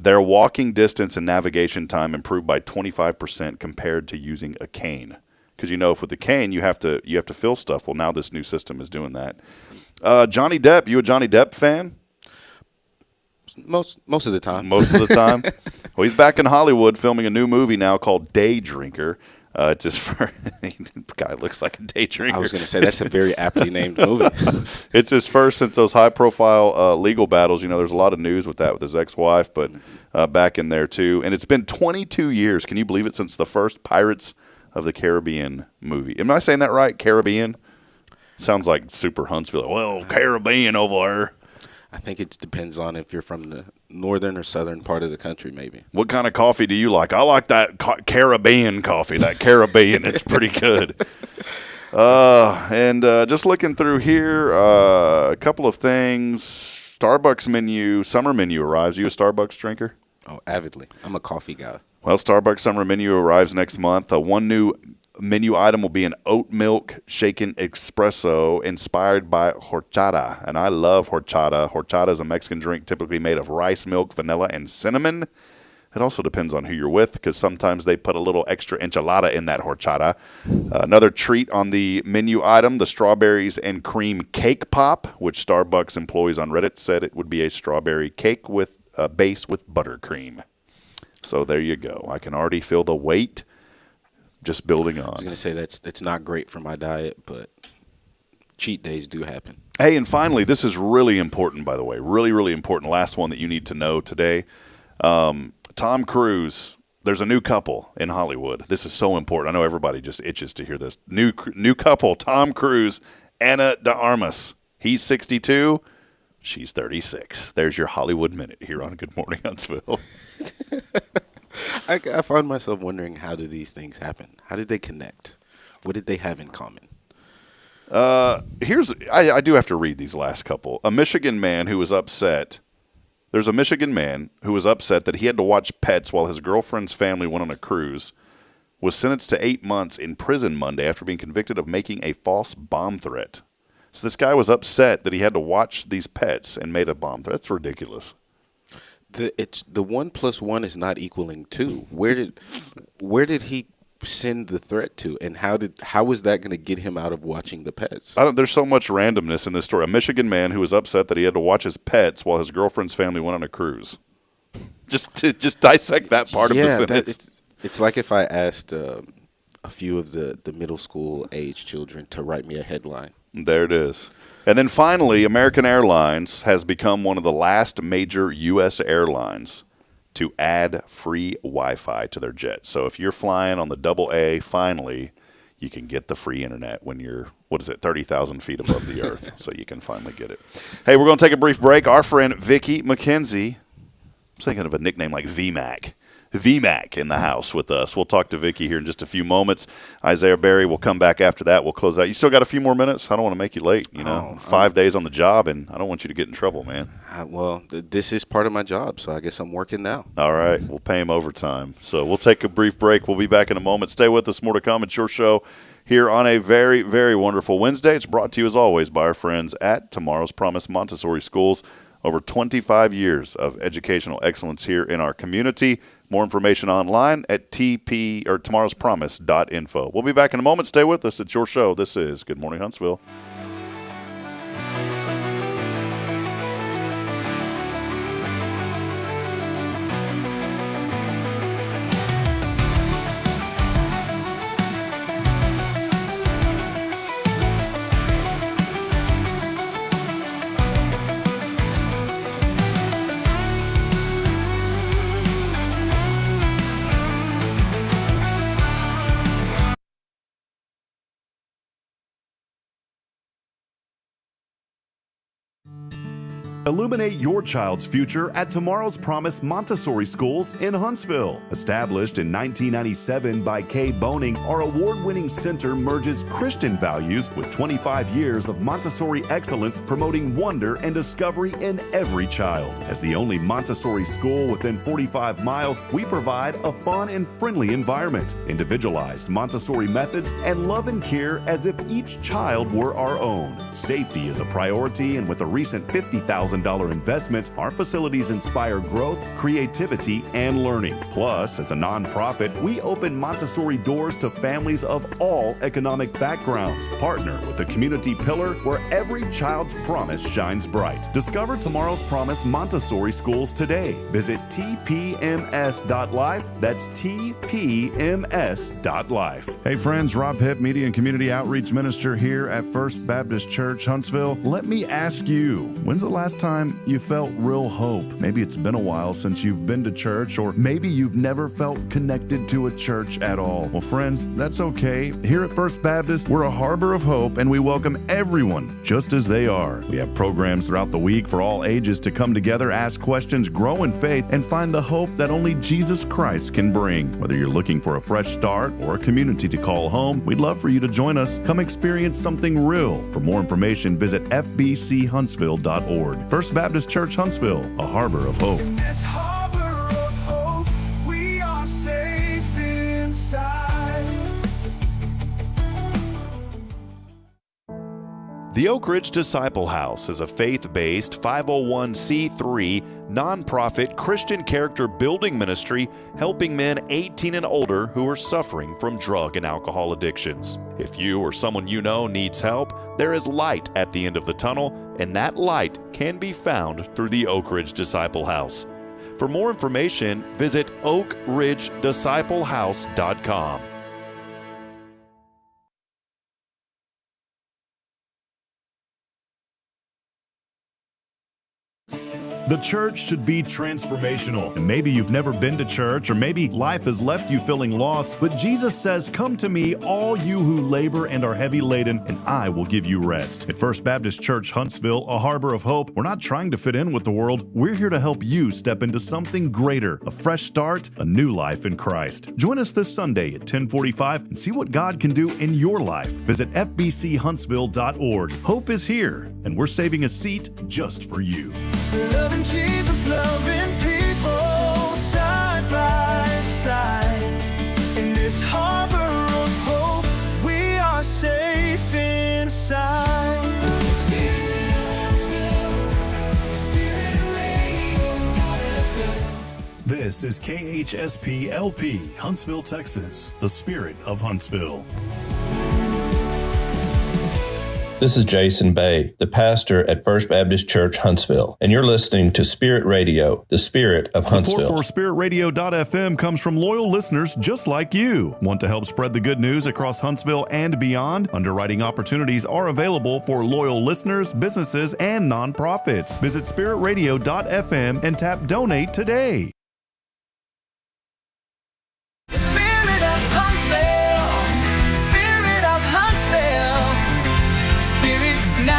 Their walking distance and navigation time improved by 25% compared to using a cane. Because if with the cane you have to fill stuff. Well, now this new system is doing that. Johnny Depp, you a Johnny Depp fan? Most of the time. Most of the time. Well, he's back in Hollywood filming a new movie now called Day Drinker. Guy looks like a day drinker. I was going to say that's a very aptly named movie. It's his first since those high-profile legal battles. There's a lot of news with that with his ex-wife, but back in there too. And it's been 22 years. Can you believe it? Since the first Pirates of the Caribbean movie. Am I saying that right? Caribbean? Sounds like super Huntsville. Well, Caribbean over there. I think it depends on if you're from the northern or southern part of the country, maybe. What kind of coffee do you like? I like that Caribbean coffee, that Caribbean. It's pretty good. And just looking through here, a couple of things. Starbucks menu, summer menu arrives. You a Starbucks drinker? Oh, avidly. I'm a coffee guy. Well, Starbucks summer menu arrives next month. One new menu item will be an oat milk shaken espresso inspired by horchata. And I love horchata. Horchata is a Mexican drink typically made of rice milk, vanilla, and cinnamon. It also depends on who you're with because sometimes they put a little extra enchilada in that horchata. Another treat on the menu item, the strawberries and cream cake pop, which Starbucks employees on Reddit said it would be a strawberry cake with a base with buttercream. So there you go. I can already feel the weight just building on. I was going to say that's not great for my diet, but cheat days do happen. Hey, and finally, this is really important, by the way. Really, really important. Last one that you need to know today. Tom Cruise, there's a new couple in Hollywood. This is so important. I know everybody just itches to hear this. New couple, Tom Cruise, Ana de Armas. He's 62. She's 36. There's your Hollywood Minute here on Good Morning Huntsville. I find myself wondering, how do these things happen? How did they connect? What did they have in common? I do have to read these last couple. A Michigan man who was upset. There's a Michigan man who was upset that he had to watch pets while his girlfriend's family went on a cruise, was sentenced to 8 months in prison Monday after being convicted of making a false bomb threat. So this guy was upset that he had to watch these pets and made a bomb threat. That's ridiculous. The 1 + 1 is not equaling 2. Where did he send the threat to, and how was that going to get him out of watching the pets? There's so much randomness in this story. A Michigan man who was upset that he had to watch his pets while his girlfriend's family went on a cruise. Just dissect that part of the sentence. It's like if I asked a few of the middle school age children to write me a headline. There it is. And then finally, American Airlines has become one of the last major U.S. airlines to add free Wi-Fi to their jets. So if you're flying on the AA, finally, you can get the free internet when you're, 30,000 feet above the earth. So you can finally get it. Hey, we're going to take a brief break. Our friend Vicki McKenzie, I'm thinking of a nickname like VMAC in the house with us. We'll talk to Vicki here in just a few moments. Isaiah Berry will come back after that. We'll close out. You still got a few more minutes? I don't want to make you late. 5 days on the job, and I don't want you to get in trouble, man. This is part of my job, so I guess I'm working now. All right. We'll pay him overtime. So we'll take a brief break. We'll be back in a moment. Stay with us. More to come. It's your show here on a very, very wonderful Wednesday. It's brought to you, as always, by our friends at Tomorrow's Promise Montessori Schools. Over 25 years of educational excellence here in our community. More information online at tomorrowspromise.info. We'll be back in a moment. Stay with us. It's your show. This is Good Morning Huntsville. Illuminate your child's future at Tomorrow's Promise Montessori Schools in Huntsville. Established in 1997 by Kay Boning, our award-winning center merges Christian values with 25 years of Montessori excellence, promoting wonder and discovery in every child. As the only Montessori school within 45 miles, we provide a fun and friendly environment, individualized Montessori methods, and love and care as if each child were our own. Safety is a priority, and with a recent $50,000 investment, our facilities inspire growth, creativity, and learning. Plus, as a nonprofit, we open Montessori doors to families of all economic backgrounds. Partner with the community pillar where every child's promise shines bright. Discover Tomorrow's Promise Montessori Schools today. Visit tpms.life. That's tpms.life. Hey friends, Rob Hipp, Media and Community Outreach Minister here at First Baptist Church, Huntsville. Let me ask you, when's the last time you felt real hope? Maybe it's been a while since you've been to church, or maybe you've never felt connected to a church at all. Well, friends, that's okay. Here at First Baptist, we're a harbor of hope, and we welcome everyone just as they are. We have programs throughout the week for all ages to come together, ask questions, grow in faith, and find the hope that only Jesus Christ can bring. Whether you're looking for a fresh start or a community to call home, we'd love for you to join us. Come experience something real. For more information, visit fbchuntsville.org. First Baptist Church Huntsville, a harbor of hope. In this harbor of hope, we are safe inside. The Oak Ridge Disciple House is a faith-based 501c3 nonprofit Christian character building ministry helping men 18 and older who are suffering from drug and alcohol addictions. If you or someone you know needs help, there is light at the end of the tunnel, and that light can be found through the Oak Ridge Disciple House. For more information, visit oakridgedisciplehouse.com. The church should be transformational. And maybe you've never been to church, or maybe life has left you feeling lost, but Jesus says, "Come to me, all you who labor and are heavy laden, and I will give you rest." At First Baptist Church Huntsville, a harbor of hope, we're not trying to fit in with the world. We're here to help you step into something greater, a fresh start, a new life in Christ. Join us this Sunday at 10:45 and see what God can do in your life. Visit fbchuntsville.org. Hope is here, and we're saving a seat just for you. Loving Jesus, loving people side by side. In this harbor of hope, we are safe inside. This is KHSP LP, Huntsville, Texas, the Spirit of Huntsville. This is Jason Bay, the pastor at First Baptist Church Huntsville, and you're listening to Spirit Radio, the Spirit of Huntsville. Support for SpiritRadio.fm comes from loyal listeners just like you. Want to help spread the good news across Huntsville and beyond? Underwriting opportunities are available for loyal listeners, businesses, and nonprofits. Visit SpiritRadio.fm and tap Donate today. Spirit of Huntsville, Spirit of Huntsville, Spirit 94.3.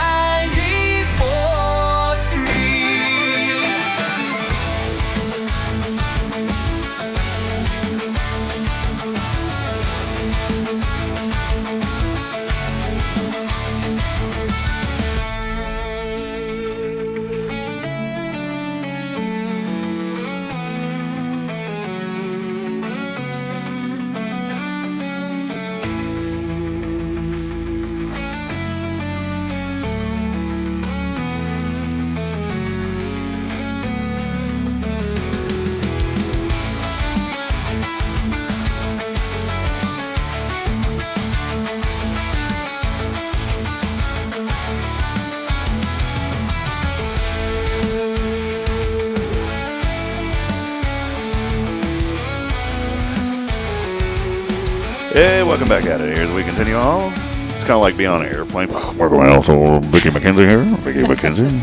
Hey, welcome back at it here as we continue on. It's kind of like being on an airplane. Welcome also, Vicki McKenzie here. Vicki McKenzie.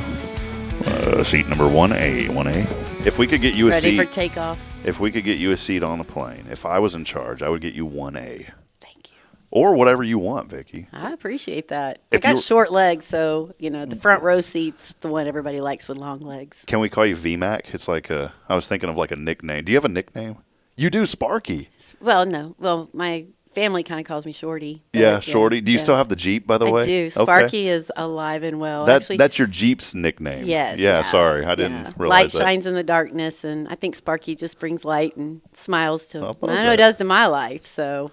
Seat number 1A. 1A. If we could get you a seat. Ready for takeoff. If we could get you a seat on the plane, if I was in charge, I would get you 1A. Thank you. Or whatever you want, Vicki. I appreciate that. If I got you're- short legs, so, the front row seat's the one everybody likes with long legs. Can we call you VMAC? It's like I was thinking of like a nickname. Do you have a nickname? You do, Sparky. Well, no. Well, my family kind of calls me Shorty. Yeah, Shorty. Do you still have the Jeep, by the way? I do. Sparky is alive and well. That's your Jeep's nickname. Yes. Yeah, sorry. I didn't realize light that. shines in the darkness, and I think Sparky just brings light and smiles to. I know that. it does to my life. So,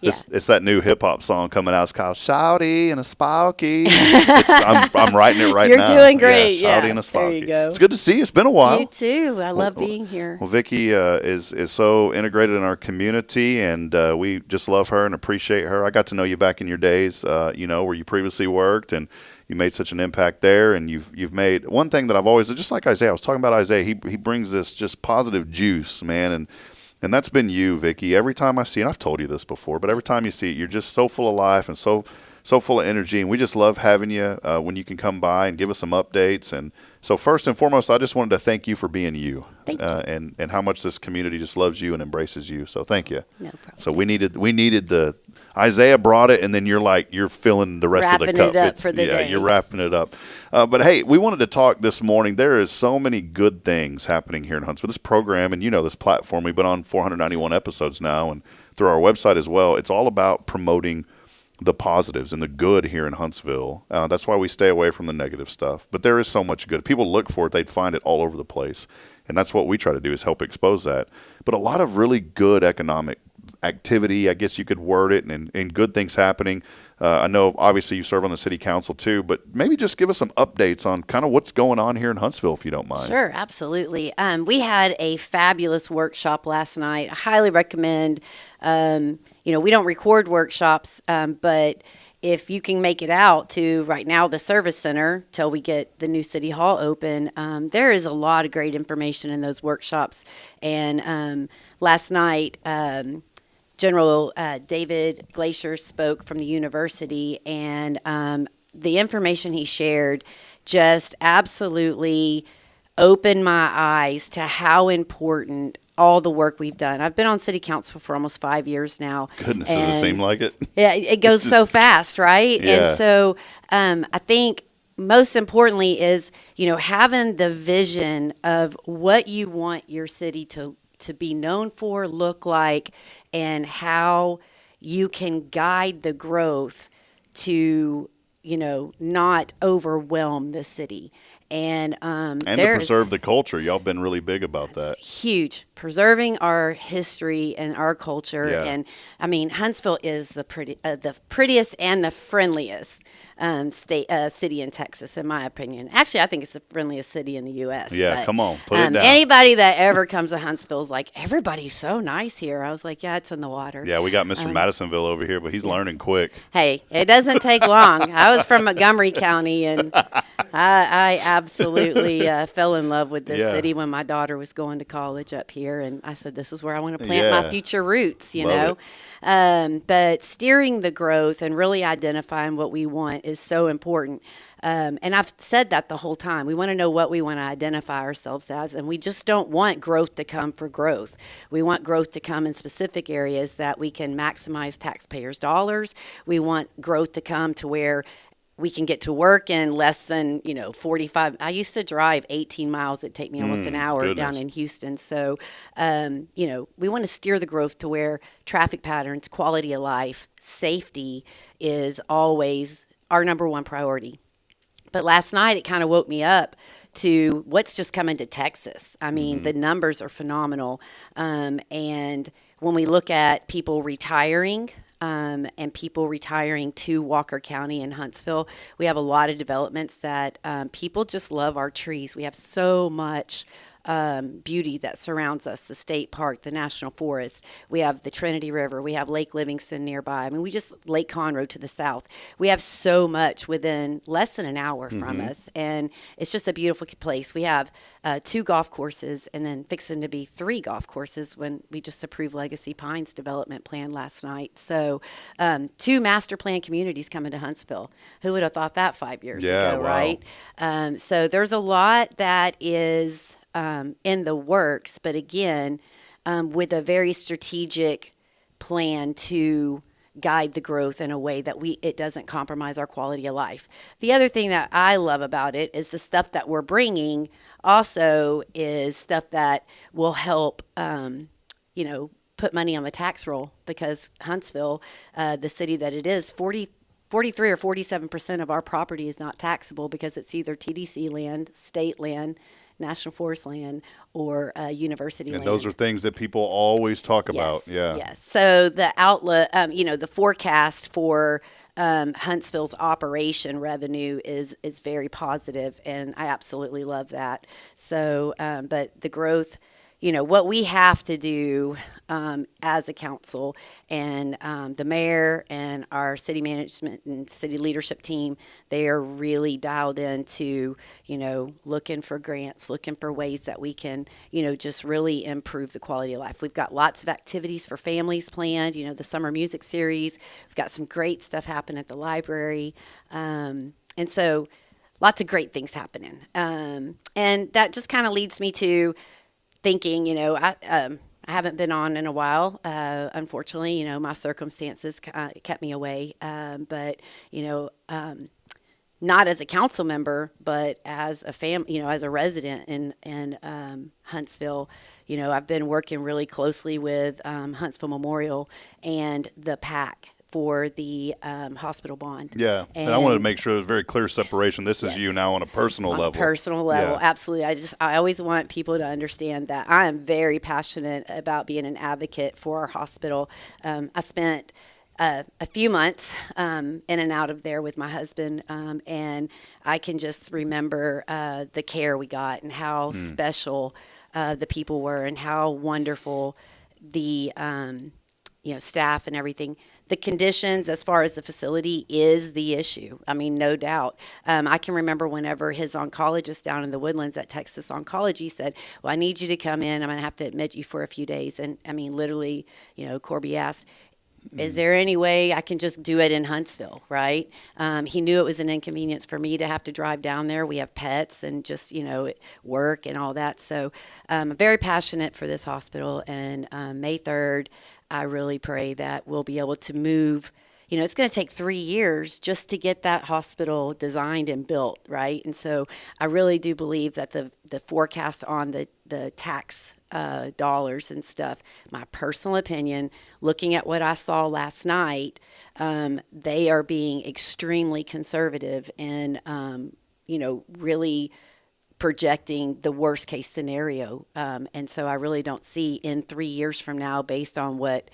It's that new hip hop song coming out. It's called Shouty and a Sparky. I'm writing it right now. You're doing great. Yeah, Shouty Yeah, and a Sparky. there you go. It's good to see you. It's been a while. You too. I love being here. Well, Vicki is so integrated in our community, and we just love her and appreciate her. I got to know you back in your days, where you previously worked, and you made such an impact there. And you've made one thing that I've always, just like Isaiah, I was talking about Isaiah. He brings this just positive juice, man, and that's been you, Vicki. Every time I see, and I've told you this before, but every time you see it, you're just so full of life and so so full of energy, and we just love having you when you can come by and give us some updates. And so first and foremost, I just wanted to thank you for being you, and how much this community just loves you and embraces you. So thank you. No problem. So we needed the Isaiah brought it, and then you're filling the rest of the cup. Wrapping it up for the day. You're wrapping it up. But hey, we wanted to talk this morning. There is so many good things happening here in Huntsville. This program, and this platform, we've been on 491 episodes now, and through our website as well. It's all about promoting the positives and the good here in Huntsville. That's why we stay away from the negative stuff. But there is so much good. People look for it. They'd find it all over the place. And that's what we try to do, is help expose that. But a lot of really good economic activity, I guess you could word it, and good things happening. I know obviously you serve on the city council too, but maybe just give us some updates on kind of what's going on here in Huntsville, if you don't mind. Sure, absolutely. We had a fabulous workshop last night. I highly recommend. We don't record workshops, but if you can make it out to right now the service center till we get the new city hall open, there is a lot of great information in those workshops. And last night, General David Glacier spoke from the university, and the information he shared just absolutely opened my eyes to how important all the work we've done. I've been on city council for almost 5 years now. Goodness, does it seem like it? Yeah, it goes so fast, right? Yeah. And so I think most importantly is, having the vision of what you want your city to be known for, look like, and how you can guide the growth to, not overwhelm the city. And to preserve the culture. Y'all been really big about that. Huge. Preserving our history and our culture. Yeah. And I mean, Huntsville is the prettiest and the friendliest city in Texas, in my opinion. Actually, I think it's the friendliest city in the U.S. Yeah, but, come on, put it down. Anybody that ever comes to Huntsville is like, everybody's so nice here. I was like, yeah, it's in the water. Yeah, we got Mr. Madisonville over here, but he's learning quick. Hey, it doesn't take long. I was from Montgomery County, and I absolutely fell in love with this city when my daughter was going to college up here, and I said, this is where I want to plant my future roots, Love know. But steering the growth and really identifying what we want is so important. And I've said that the whole time. We want to know what we want to identify ourselves as, and we just don't want growth to come for growth. We want growth to come in specific areas that we can maximize taxpayers' dollars. We want growth to come to where we can get to work in less than, 45. I used to drive 18 miles. It'd take me almost an hour down in Houston. So, we want to steer the growth to where traffic patterns, quality of life, safety is always our number one priority. But last night, it kind of woke me up to what's just coming to Texas. I mean, the numbers are phenomenal. And when we look at people retiring, and people retiring to Walker County and Huntsville, we have a lot of developments that people just love our trees. We have so much beauty that surrounds us, the state park, the national forest. We have the Trinity River. We have Lake Livingston nearby. I mean, Lake Conroe to the south. We have so much within less than an hour from us, and it's just a beautiful place. We have 2 golf courses, and then fixing to be 3 golf courses when we just approved Legacy Pines development plan last night. So 2 master plan communities coming to Huntsville. Who would have thought that 5 years ago, wow. right? So there's a lot that is in the works, but again, with a very strategic plan to guide the growth in a way that it doesn't compromise our quality of life. The other thing that I love about it is the stuff that we're bringing also is stuff that will help, put money on the tax roll, because Huntsville, the city that it is, 43 or 47% of our property is not taxable because it's either TDC land, state land, National Forest land, or university land. And those are things that people always talk about. Yeah. Yes. So the outlook, the forecast for Huntsville's operation revenue is very positive, and I absolutely love that. So, but the growth what we have to do as a council, and the mayor and our city management and city leadership team, they are really dialed into, looking for grants, looking for ways that we can, just really improve the quality of life. We've got lots of activities for families planned, the summer music series. We've got some great stuff happening at the library. And so lots of great things happening. And that just kind of leads me to thinking, I haven't been on in a while. Unfortunately, my circumstances kept me away. But, not as a council member, but as a as a resident in Huntsville, I've been working really closely with Huntsville Memorial and the PAC for the hospital bond. Yeah, and I wanted to make sure there's very clear separation. This is you now on a personal level. Personal level, absolutely. I always want people to understand that I am very passionate about being an advocate for our hospital. I spent a few months in and out of there with my husband, and I can just remember the care we got and how special the people were and how wonderful the staff and everything. The conditions as far as the facility is the issue. I mean, no doubt. I can remember whenever his oncologist down in the Woodlands at Texas Oncology said, well, I need you to come in. I'm going to have to admit you for a few days. And I mean, literally, Corby asked, is there any way I can just do it in Huntsville, right? He knew it was an inconvenience for me to have to drive down there. We have pets and just, work and all that. So I'm very passionate for this hospital. And May 3rd, I really pray that we'll be able to move. It's going to take 3 years just to get that hospital designed and built, right? And so I really do believe that the forecast on the tax dollars and stuff, my personal opinion, looking at what I saw last night, they are being extremely conservative and, really projecting the worst case scenario. And so I really don't see in 3 years from now, based on what's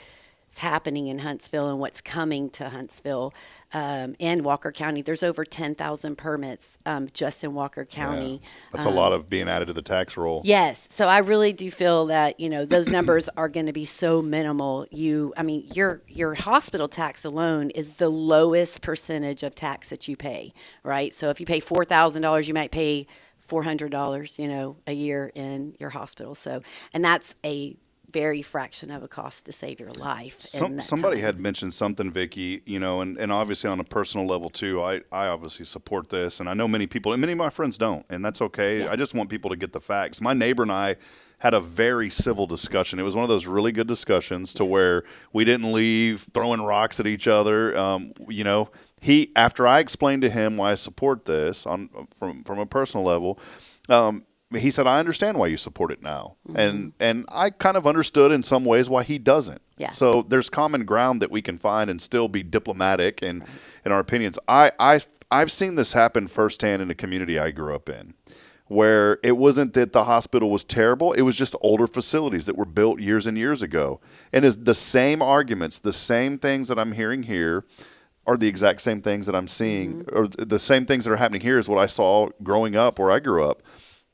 happening in Huntsville and what's coming to Huntsville and Walker County. There's over 10,000 permits just in Walker County. Yeah, that's a lot of being added to the tax roll. Yes. So I really do feel that, those numbers are going to be so minimal. Your hospital tax alone is the lowest percentage of tax that you pay, right? So if you pay $4,000, you might pay $400, a year in your hospital. So, and that's a very fraction of a cost to save your life. Somebody had mentioned something, Vicki, and obviously on a personal level too, I obviously support this, and I know many people, and many of my friends don't, and that's okay. Yeah. I just want people to get the facts. My neighbor and I had a very civil discussion. It was one of those really good discussions to where we didn't leave throwing rocks at each other. After I explained to him why I support this from a personal level, he said, I understand why you support it now. Mm-hmm. And I kind of understood in some ways why he doesn't. Yeah. So there's common ground that we can find and still be diplomatic in our opinions. I've seen this happen firsthand in the community I grew up in, where it wasn't that the hospital was terrible. It was just older facilities that were built years and years ago. And it's the same arguments, the same things that I'm hearing here are the exact same things that I'm seeing, or the same things that are happening here is what I saw growing up where I grew up.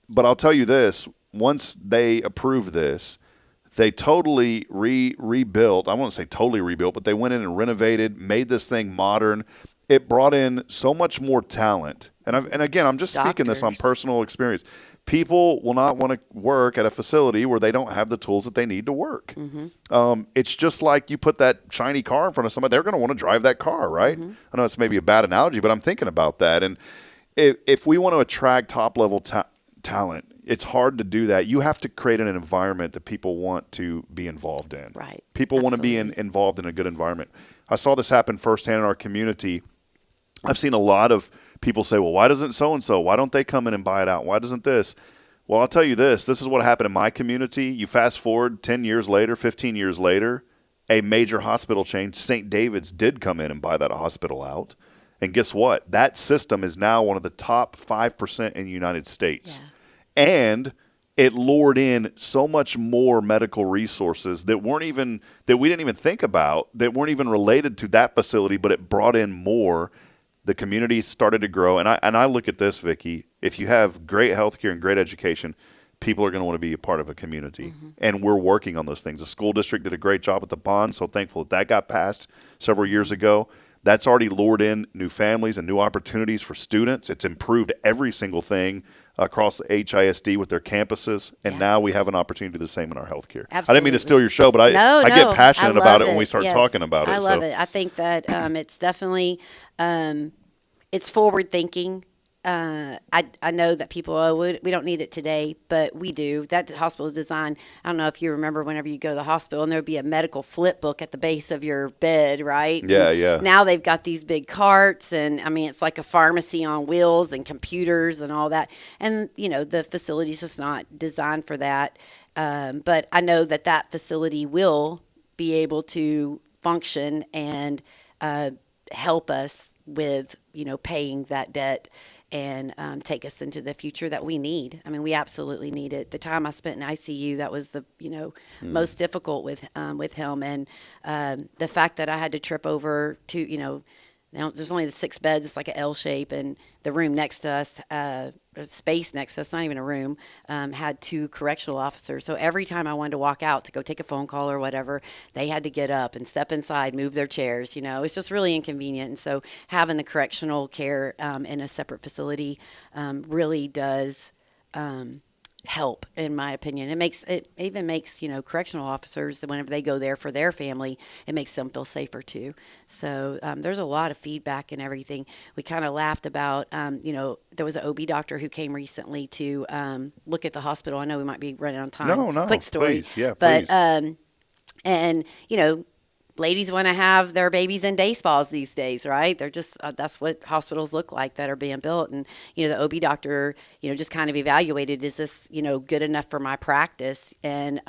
But I'll tell you this, once they approved this, they totally rebuilt. I won't say totally rebuilt, but they went in and renovated, made this thing modern. It brought in so much more talent. And again, I'm just speaking this on personal experience. People will not want to work at a facility where they don't have the tools that they need to work. Mm-hmm. It's just like you put that shiny car in front of somebody, they're going to want to drive that car, right? Mm-hmm. I know it's maybe a bad analogy, but I'm thinking about that. And if we want to attract top-level talent, it's hard to do that. You have to create an environment that people want to be involved in. Right. People want to be involved in a good environment. I saw this happen firsthand in our community. I've seen a lot of people say, well, why doesn't so-and-so? Why don't they come in and buy it out? Why doesn't this? Well, I'll tell you this is what happened in my community. You fast forward 10 years later, 15 years later, a major hospital chain, St. David's, did come in and buy that hospital out. And guess what? That system is now one of the top 5% in the United States. Yeah. And it lured in so much more medical resources that we didn't even think about, that weren't even related to that facility, but it brought in more. The community started to grow. And I look at this, Vicki, if you have great healthcare and great education, people are going to want to be a part of a community. And we're working on those things. The school district did a great job with the bond, so thankful that got passed several years ago. That's already lured in new families and new opportunities for students. It's improved every single thing across the HISD with their campuses, and now we have an opportunity to do the same in our healthcare. I didn't mean to steal your show, but I get passionate about it when we start talking about it. I love it. I think that it's definitely it's forward thinking. I know that people, we don't need it today, but we do. That hospital is designed, I don't know if you remember whenever you go to the hospital and there would be a medical flip book at the base of your bed, right? Yeah, yeah. Now they've got these big carts and, I mean, it's like a pharmacy on wheels and computers and all that. And, you know, the facility's just not designed for that. But I know that that facility will be able to function and help us with, you know, paying that debt and take us into the future that we need. I mean, we absolutely need it. The time I spent in ICU, that was the, you know, most difficult with him. And the fact that I had to trip over to, you know, now there's only the 6 beds. It's like an L shape, and the room next to us, space next to us, not even a room, had 2 correctional officers. So every time I wanted to walk out to go take a phone call or whatever, they had to get up and step inside, move their chairs. You know, it's just really inconvenient. And so having the correctional care in a separate facility really does help, in my opinion. It even makes, you know, correctional officers, whenever they go there for their family, it makes them feel safer too. So there's a lot of feedback and everything. We kind of laughed about, you know, there was an OB doctor who came recently to look at the hospital. I know we might be running on time. No, quick story. Please. Yeah, but please. And you know, ladies want to have their babies in day spas these days, right? They're just, that's what hospitals look like that are being built. And, you know, the OB doctor, you know, just kind of evaluated, is this, you know, good enough for my practice? And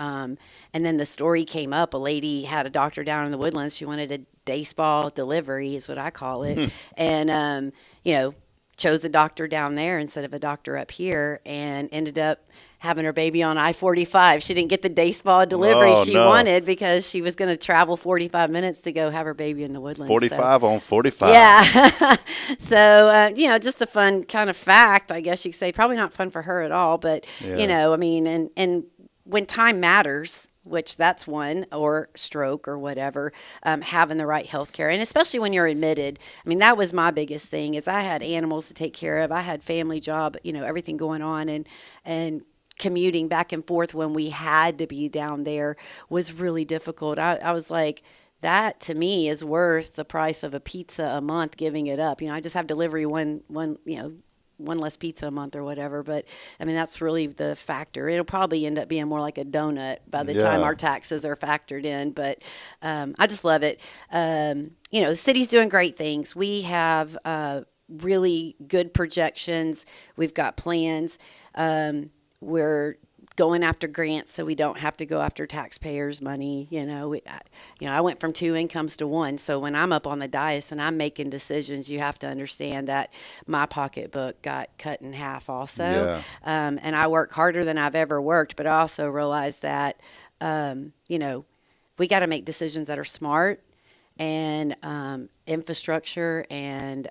then the story came up. A lady had a doctor down in the Woodlands. She wanted a day spa delivery is what I call it. And, you know, chose a doctor down there instead of a doctor up here, and ended up having her baby on I-45. She didn't get the day spa delivery she wanted because she was going to travel 45 minutes to go have her baby in the Woodlands. 45 on 45. Yeah. So, you know, just a fun kind of fact, I guess you could say. Probably not fun for her at all, but, you know, I mean, and when time matters, which that's one, or stroke or whatever, having the right health care. And especially when you're admitted. I mean, that was my biggest thing, is I had animals to take care of. I had family job, you know, everything going on, and commuting back and forth when we had to be down there was really difficult. I was like, that to me is worth the price of a pizza a month, giving it up. You know, I just have delivery one, you know, one less pizza a month or whatever. But I mean, that's really the factor. It'll probably end up being more like a donut by the time our taxes are factored in. But I just love it. You know, the city's doing great things. We have really good projections. We've got plans. We're going after grants so we don't have to go after taxpayers' money. You know, I went from 2 incomes to 1. So when I'm up on the dais and I'm making decisions, you have to understand that my pocketbook got cut in half also. Yeah. And I work harder than I've ever worked, but I also realize that, you know, we got to make decisions that are smart, and infrastructure and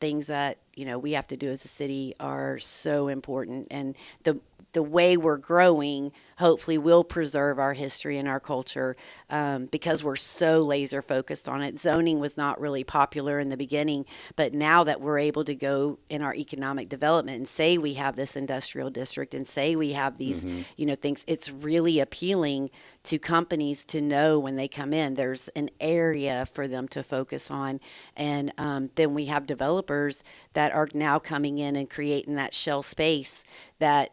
things that, you know, we have to do as a city are so important. And the way we're growing hopefully will preserve our history and our culture, because we're so laser focused on it. Zoning was not really popular in the beginning, but now that we're able to go in our economic development and say we have this industrial district and say we have these, you know, things, it's really appealing to companies to know when they come in, there's an area for them to focus on. And then we have developers that are now coming in and creating that shell space that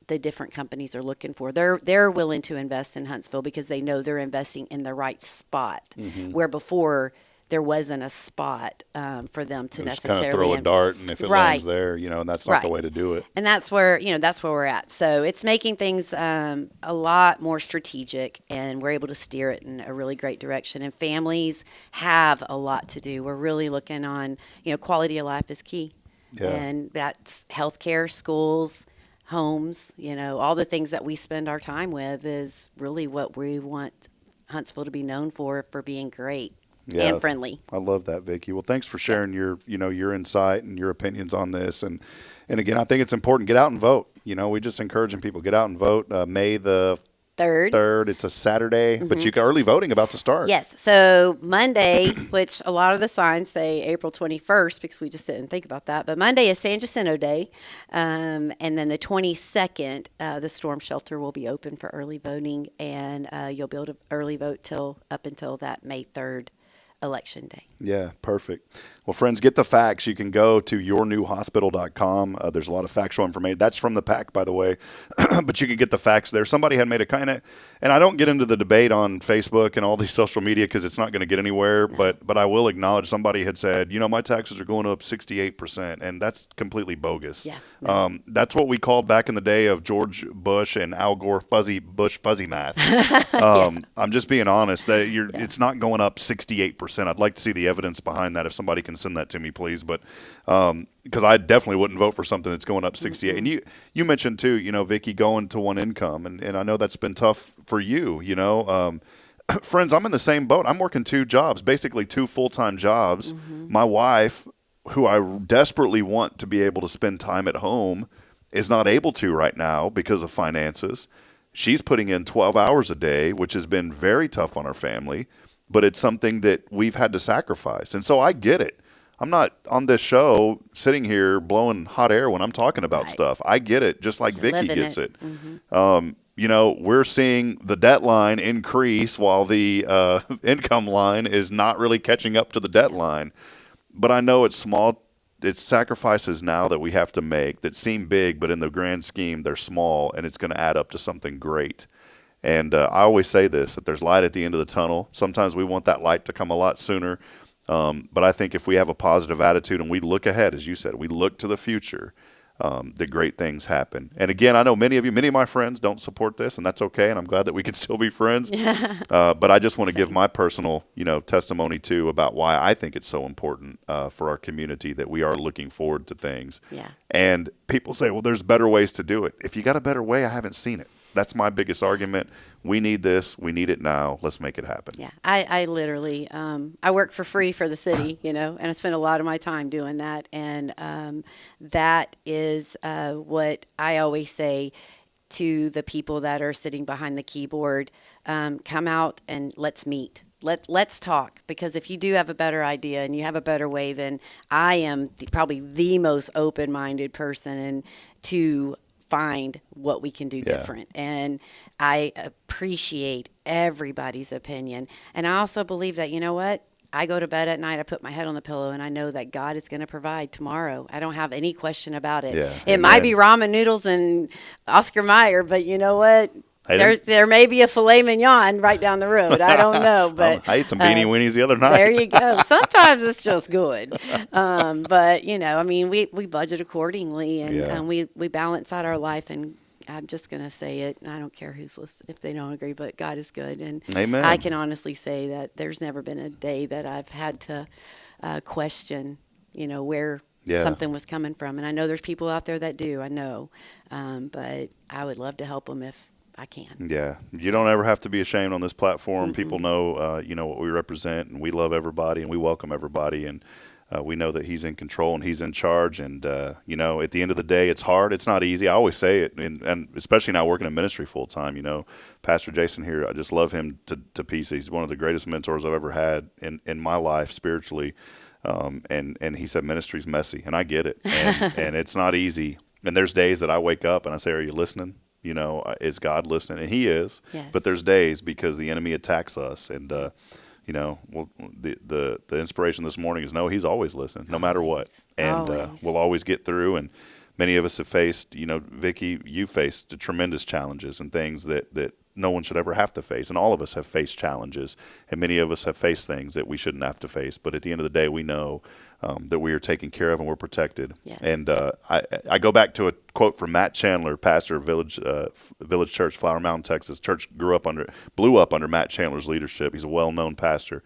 the different companies are looking for. They're willing to invest in Huntsville because they know they're investing in the right spot, where before there wasn't a spot for them to necessarily kind of throw a dart, and if it lands there, you know, and that's not the way to do it. And that's where, you know, that's where we're at. So it's making things a lot more strategic, and we're able to steer it in a really great direction. And families have a lot to do. We're really looking on, you know, quality of life is key. Yeah. And that's healthcare, schools, homes, you know, all the things that we spend our time with is really what we want Huntsville to be known for being great. and friendly. I love that, Vicki. Well, thanks for sharing your insight and your opinions on this. And again, I think it's important. Get out and vote. We just encouraging people, get out and vote. May the 3rd. It's a Saturday, but you got early voting about to start. Yes. So Monday, which a lot of the signs say April 21st because we just didn't think about that. But Monday is San Jacinto Day. And then the 22nd, the storm shelter will be open for early voting. And you'll be able to early vote up until that May 3rd election day. Yeah, perfect. Well, friends, get the facts. You can go to yournewhospital.com. There's a lot of factual information. That's from the PAC, by the way. But you can get the facts there. Somebody had made a kind of, and I don't get into the debate on Facebook and all these social media because it's not going to get anywhere, but I will acknowledge somebody had said, my taxes are going up 68%, and that's completely bogus. Yeah. That's what we called back in the day of George Bush and Al Gore fuzzy math. I'm just being honest. It's not going up 68%. I'd like to see the evidence behind that if somebody can send that to me, please. But because I definitely wouldn't vote for something that's going up 68. And you mentioned too, Vicki, going to one income, and I know that's been tough for you. Friends, I'm in the same boat. I'm working 2 jobs, basically 2 full-time jobs. My wife, who I desperately want to be able to spend time at home, is not able to right now because of finances. She's putting in 12 hours a day, which has been very tough on our family. But it's something that we've had to sacrifice. And so I get it. I'm not on this show sitting here blowing hot air when I'm talking about stuff. I get it, just like Vicki gets it. We're seeing the debt line increase while the income line is not really catching up to the debt line. But I know it's small. It's sacrifices now that we have to make that seem big, but in the grand scheme, they're small, and it's going to add up to something great. And I always say this, that there's light at the end of the tunnel. Sometimes we want that light to come a lot sooner. But I think if we have a positive attitude and we look ahead, as you said, we look to the future, that great things happen. And again, I know many of my friends don't support this, and that's okay. And I'm glad that we can still be friends. But I just want to give my personal, testimony too about why I think it's so important for our community that we are looking forward to things. Yeah. And people say, well, there's better ways to do it. If you got a better way, I haven't seen it. That's my biggest argument. We need this. We need it now. Let's make it happen. Yeah, I literally, I work for free for the city, and I spend a lot of my time doing that. And that is what I always say to the people that are sitting behind the keyboard. Come out and let's meet. Let's talk, because if you do have a better idea and you have a better way, then I am probably the most open-minded person and to find what we can do different. And I appreciate everybody's opinion. And I also believe that, I go to bed at night, I put my head on the pillow, and I know that God is going to provide tomorrow. I don't have any question about it. Yeah, it might be ramen noodles and Oscar Mayer, but you know what? There may be a filet mignon right down the road. I don't know, but I ate some beanie weenies the other night. There you go. Sometimes it's just good, but we budget accordingly, and we balance out our life. And I'm just gonna say it. And I don't care who's listening if they don't agree, but God is good, and Amen. I can honestly say that there's never been a day that I've had to question, where something was coming from. And I know there's people out there that do. I know, but I would love to help them if I can. Yeah. You don't ever have to be ashamed on this platform. People know, what we represent, and we love everybody and we welcome everybody. And we know that he's in control and he's in charge. And, at the end of the day, it's hard. It's not easy. I always say it. And especially now working in ministry full time, Pastor Jason here, I just love him to pieces. He's one of the greatest mentors I've ever had in my life spiritually. And he said, ministry's messy, and I get it. And it's not easy. And there's days that I wake up and I say, are you listening? Is God listening? And he is. Yes. But there's days because the enemy attacks us. And, the inspiration this morning is, no, he's always listening, no matter what. And we'll always get through. And many of us have faced, Vicki, you faced tremendous challenges and things that no one should ever have to face. And all of us have faced challenges. And many of us have faced things that we shouldn't have to face. But at the end of the day, we know that we are taken care of and we're protected. Yes. And I go back to a quote from Matt Chandler, pastor of Village Church, Flower Mound, Texas. Church blew up under Matt Chandler's leadership. He's a well-known pastor.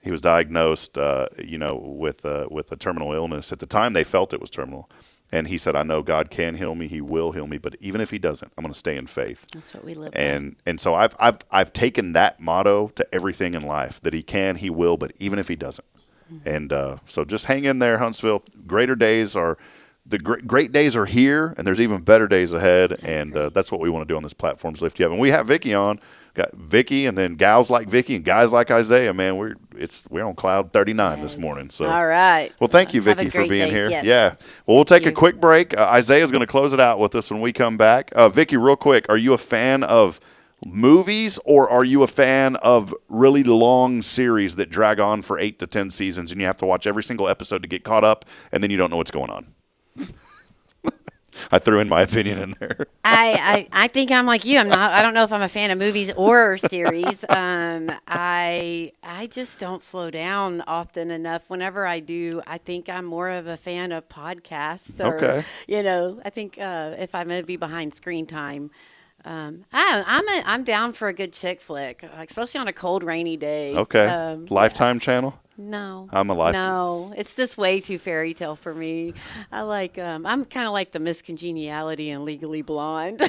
He was diagnosed, with a terminal illness. At the time, they felt it was terminal. And he said, I know God can heal me. He will heal me. But even if he doesn't, I'm going to stay in faith. That's what we live And so I've taken that motto to everything in life, that he can, he will, but even if he doesn't. Mm-hmm. And so just hang in there, Huntsville. Great days are here, and there's even better days ahead. And that's what we want to do on this platform, is lift you up. And we have Vicky on. Got Vicky, and then gals like Vicky and guys like Isaiah. Man, we're on cloud 39 this morning. So all right. Well, thank you, Vicky, for being here. Yes. Yeah. Well, we'll take a quick break. Isaiah's going to close it out with us when we come back. Vicky, real quick, are you a fan of movies, or are you a fan of really long series that drag on for 8 to 10 seasons, and you have to watch every single episode to get caught up, and then you don't know what's going on? I threw in my opinion in there. I think I'm like you. I don't know if I'm a fan of movies or series. I just don't slow down often enough. Whenever I do, I think I'm more of a fan of podcasts. Or, okay. I think if I'm going to be behind screen time, I'm down for a good chick flick, especially on a cold, rainy day. Okay. Lifetime channel? No. I'm a Lifetime. No, it's just way too fairy tale for me. I like, I'm kind of like the Miss Congeniality and Legally Blonde.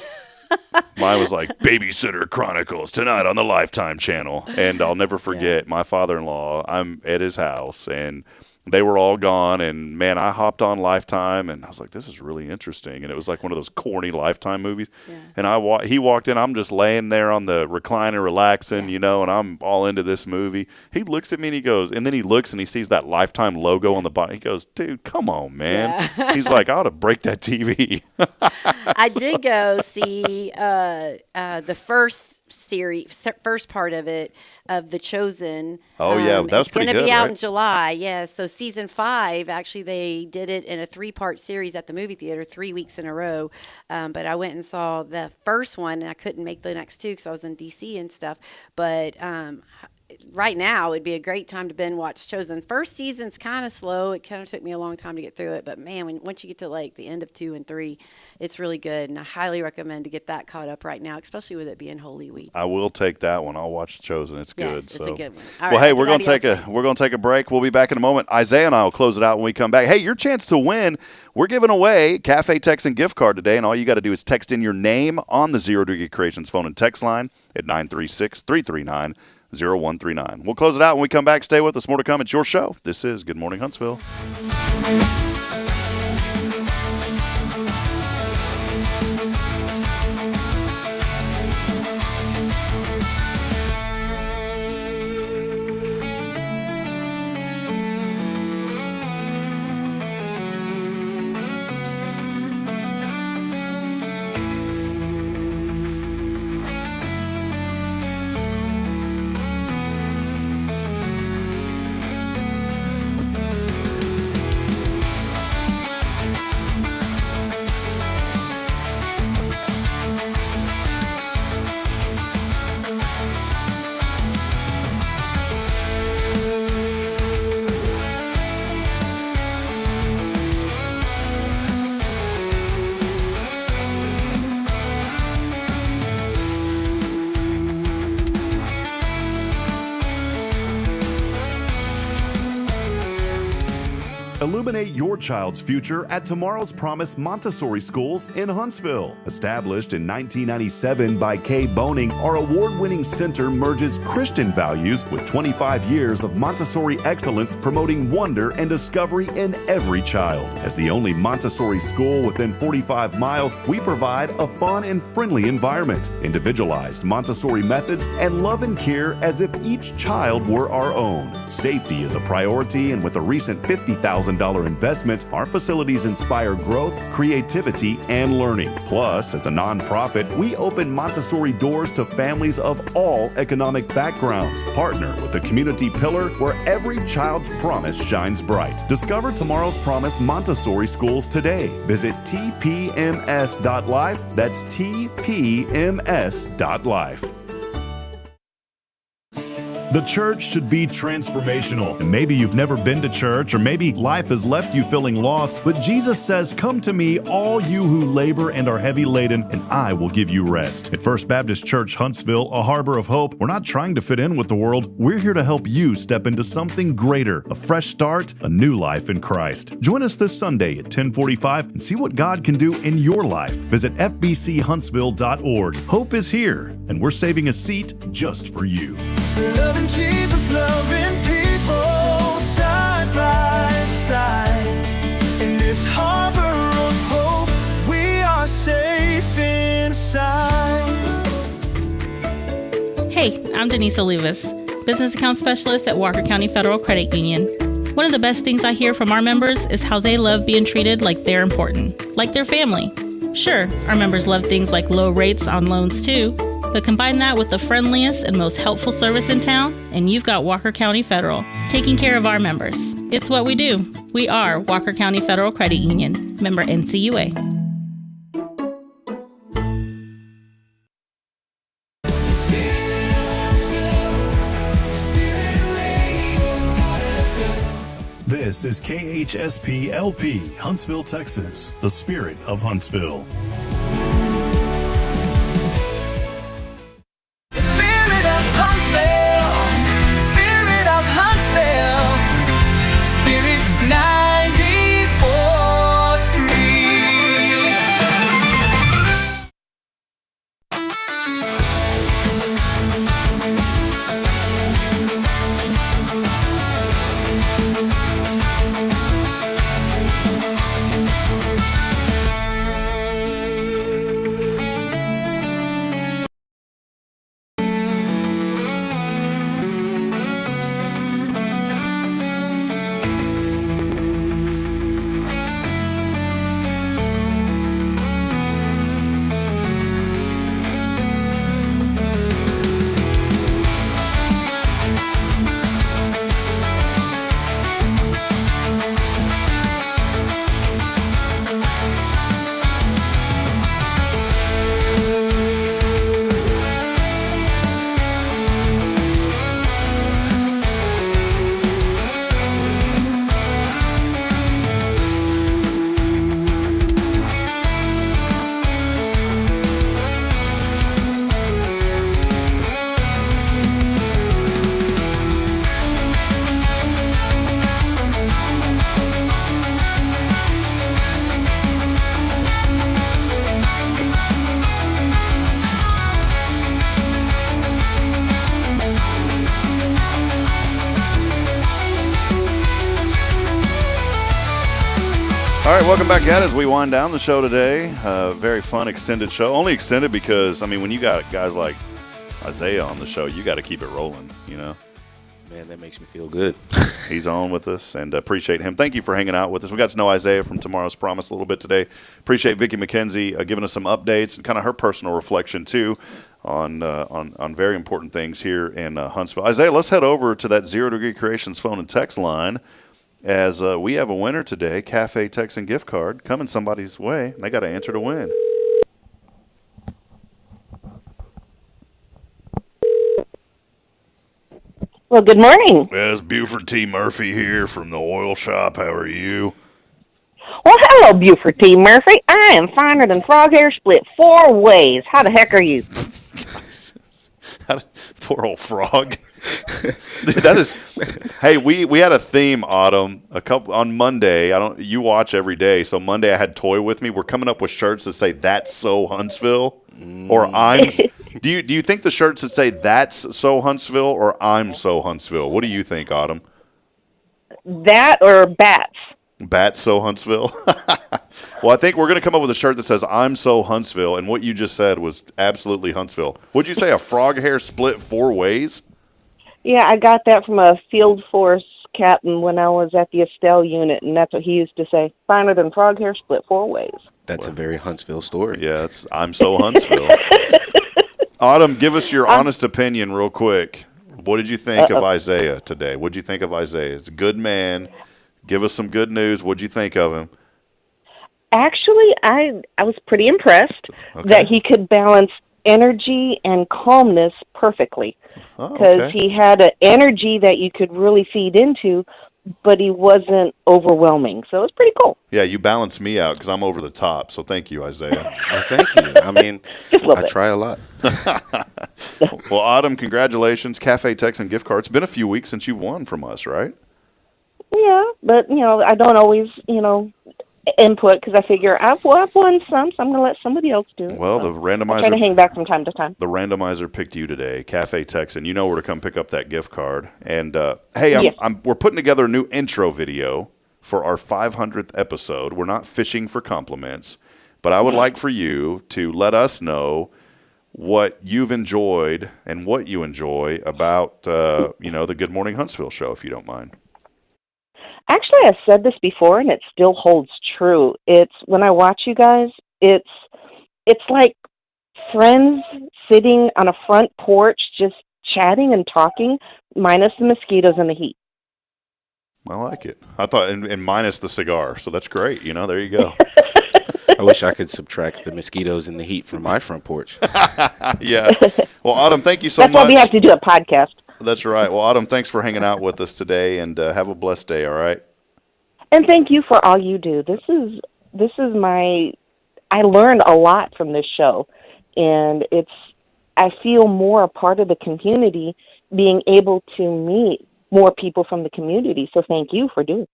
Mine was like Babysitter Chronicles tonight on the Lifetime channel. And I'll never forget my father-in-law. I'm at his house, and they were all gone, and man, I hopped on Lifetime, and I was like, this is really interesting. And it was like one of those corny Lifetime movies. Yeah. And he walked in, I'm just laying there on the recliner relaxing, and I'm all into this movie. He looks at me and he goes, and then he looks and he sees that Lifetime logo on the bottom. He goes, dude, come on, man. Yeah. He's like, I ought to break that TV. I did go see the first part of it, of The Chosen. Oh, yeah, that was pretty good. It's going to be out in July, yeah. So season 5, actually, they did it in a 3-part series at the movie theater, 3 weeks in a row. But I went and saw the first one, and I couldn't make the next 2 because I was in D.C. and stuff. But right now, it'd be a great time to binge watch Chosen. First season's kind of slow. It kind of took me a long time to get through it. But, man, once you get to, like, the end of 2 and 3, it's really good. And I highly recommend to get that caught up right now, especially with it being Holy Week. I will take that one. I'll watch Chosen. It's good. Yes, it's a good one. All right, hey, we're going to take a break. We'll be back in a moment. Isaiah and I will close it out when we come back. Hey, your chance to win. We're giving away Cafe Tex and gift card today, and all you got to do is text in your name on the Zero Degree Creations phone and text line at 936-339-0139. We'll close it out when we come back. Stay with us. More to come. It's your show. This is Good Morning Huntsville. Illuminate your child's future at Tomorrow's Promise Montessori Schools in Huntsville. Established in 1997 by Kay Boning, our award-winning center merges Christian values with 25 years of Montessori excellence, promoting wonder and discovery in every child. As the only Montessori school within 45 miles, we provide a fun and friendly environment, individualized Montessori methods, and love and care as if each child were our own. Safety is a priority, and with a recent $50,000 investment, our facilities inspire growth, creativity, and learning. Plus, as a nonprofit, we open Montessori doors to families of all economic backgrounds. Partner with the community pillar where every child's promise shines bright. Discover Tomorrow's Promise Montessori Schools today. Visit tpms.life. That's tpms.life. The church should be transformational. And maybe you've never been to church, or maybe life has left you feeling lost, but Jesus says, "Come to me, all you who labor and are heavy laden, and I will give you rest." At First Baptist Church, Huntsville, a harbor of hope, we're not trying to fit in with the world. We're here to help you step into something greater, a fresh start, a new life in Christ. Join us this Sunday at 10:45 and see what God can do in your life. Visit fbchuntsville.org. Hope is here, and we're saving a seat just for you. Loving Jesus, loving people, side by side. In this harbor of hope, we are safe inside. Hey, I'm Denise Olivas, Business Account Specialist at Walker County Federal Credit Union. One of the best things I hear from our members is how they love being treated like they're important, like their family. Sure, our members love things like low rates on loans too, but combine that with the friendliest and most helpful service in town, and you've got Walker County Federal, taking care of our members. It's what we do. We are Walker County Federal Credit Union, member NCUA. This is KHSP LP, Huntsville, Texas, the spirit of Huntsville. Spirit of Huntsville, Spirit of Huntsville, Spirit 'All right, welcome back at it as we wind down the show today. Very fun extended show. Only extended because, I mean, when you got guys like Isaiah on the show, you got to keep it rolling, you know? Man, that makes me feel good. He's on with us, and appreciate him. Thank you for hanging out with us. We got to know Isaiah from Tomorrow's Promise a little bit today. Appreciate Vicki McKenzie giving us some updates and kind of her personal reflection, too, on very important things here in Huntsville. Isaiah, let's head over to that 0 Degree Creations phone and text line. As we have a winner today, Cafe Texan gift card coming somebody's way. They got to answer to win. Well, good morning. It's Buford T. Murphy here from the oil shop. How are you? Well, hello, Buford T. Murphy. I am finer than frog hair split 4 ways. How the heck are you? Poor old frog. That is. Hey, we had a theme, Autumn. On Monday. You watch every day, so Monday I had Toy with me. We're coming up with shirts that say "That's so Huntsville," or "I'm." Do you think the shirts that say "That's so Huntsville" or "I'm so Huntsville"? What do you think, Autumn? That or bats. Bats so Huntsville. Well, I think we're going to come up with a shirt that says "I'm so Huntsville," and what you just said was absolutely Huntsville. Would you say a frog hair split 4 ways? Yeah, I got that from a field force captain when I was at the Estelle unit, and that's what he used to say. Finer than frog hair split 4 ways. That's a very Huntsville story. Yeah, I'm so Huntsville. Autumn, give us your honest opinion real quick. What did you think of Isaiah today? What did you think of Isaiah? He's a good man. Give us some good news. What did you think of him? Actually, I was pretty impressed that he could balance energy and calmness perfectly. Oh, Because okay. he had an energy that you could really feed into, but he wasn't overwhelming. So it was pretty cool. Yeah, you balance me out because I'm over the top. So thank you, Isaiah. Well, thank you. I mean, I try a lot. Well, Autumn, congratulations. Cafe Texan gift card. It's been a few weeks since you've won from us, right? Yeah, but, I don't always, input because I figure I've won some, so I'm going to let somebody else do it. Well, the I try to randomizer hang back from time to time. the randomizer picked you today, Cafe Texan. You know where to come pick up that gift card. And hey, Yes. we're putting together a new intro video for our 500th episode. We're not fishing for compliments, but I would like for you to let us know what you've enjoyed and what you enjoy about the Good Morning Huntsville show, if you don't mind. Actually, I've said this before, and it still holds true. It's when I watch you guys, it's like friends sitting on a front porch just chatting and talking, minus the mosquitoes and the heat. I like it. I thought, and minus the cigar, so that's great. There you go. I wish I could subtract the mosquitoes and the heat from my front porch. Yeah. Well, Autumn, thank you so That's much. why we have to do a podcast. That's right. Well, Autumn, thanks for hanging out with us today, and have a blessed day, all right? And thank you for all you do. This is I learned a lot from this show, and I feel more a part of the community, being able to meet more people from the community. So thank you for doing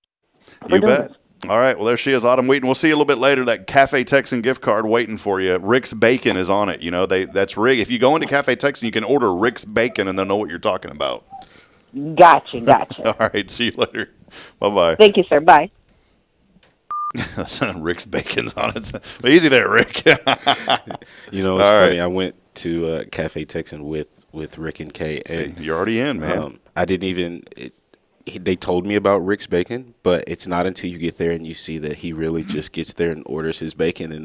You bet. All right. Well, there she is, Autumn Wheaton. We'll see you a little bit later. That Cafe Texan gift card waiting for you. Rick's Bacon is on it. That's Rick. If you go into Cafe Texan, you can order Rick's Bacon, and they'll know what you're talking about. Gotcha. All right. See you later. Bye-bye. Thank you, sir. Bye. Rick's Bacon's on it. Easy there, Rick. It's All funny. right. I went to Cafe Texan with Rick and Kay. And you're already in, man. I didn't even they told me about Rick's Bacon, but it's not until you get there and you see that he really just gets there and orders his bacon, and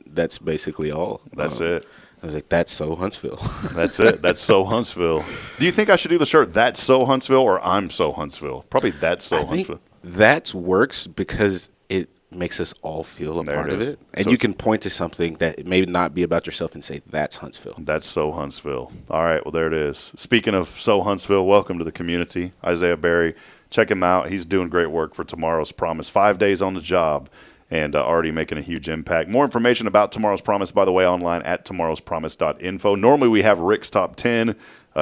that's basically all. That's it. I was like, that's so Huntsville. That's it. That's so Huntsville. Do you think I should do the shirt, That's So Huntsville, or I'm So Huntsville? Probably That's So Huntsville. That works because it makes us all feel a part of it. And So you can point to something that may not be about yourself and say, that's Huntsville. That's So Huntsville. All right, well, there it is. Speaking of So Huntsville, welcome to the community. Isaiah Berry, check him out. He's doing great work for Tomorrow's Promise. 5 days on the job and already making a huge impact. More information about Tomorrow's Promise, by the way, online at tomorrowspromise.info. Normally we have Rick's Top 10.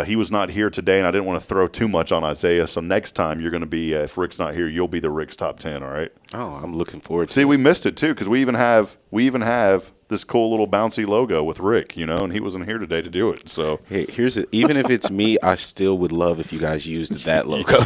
He was not here today, and I didn't want to throw too much on Isaiah. So next time you're going to be, if Rick's not here, you'll be the Rick's Top 10, all right? Oh, I'm looking forward to it. See, we missed it, too, because we even have this cool little bouncy logo with Rick, and he wasn't here today to do it. So hey, here's it. Even if it's me, I still would love if you guys used that logo.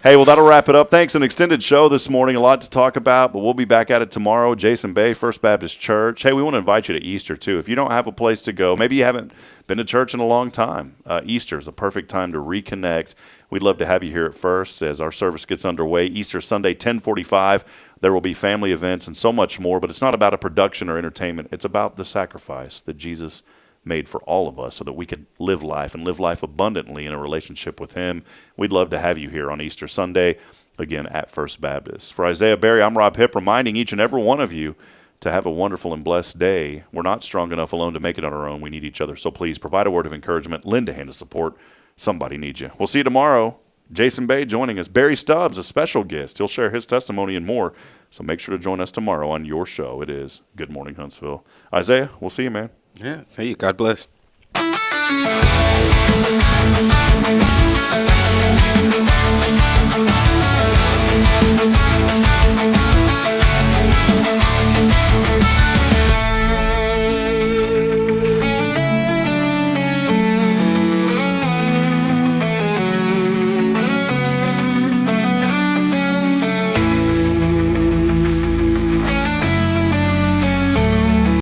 Hey, well, that'll wrap it up. Thanks. An extended show this morning. A lot to talk about, but we'll be back at it tomorrow. Jason Bay, First Baptist Church. Hey, we want to invite you to Easter, too. If you don't have a place to go, maybe you haven't been to church in a long time, Easter is a perfect time to reconnect. We'd love to have you here at First as our service gets underway. Easter Sunday, 1045. There will be family events and so much more, but it's not about a production or entertainment. It's about the sacrifice that Jesus made for all of us so that we could live life and live life abundantly in a relationship with him. We'd love to have you here on Easter Sunday, again, at First Baptist. For Isaiah Berry, I'm Rob Hipp, reminding each and every one of you to have a wonderful and blessed day. We're not strong enough alone to make it on our own. We need each other. So please provide a word of encouragement, lend a hand of support. Somebody needs you. We'll see you tomorrow. Jason Bay joining us. Barry Stubbs, a special guest. He'll share his testimony and more. So make sure to join us tomorrow on your show. It is Good Morning Huntsville. Isaiah, we'll see you, man. Yeah, see you. God bless.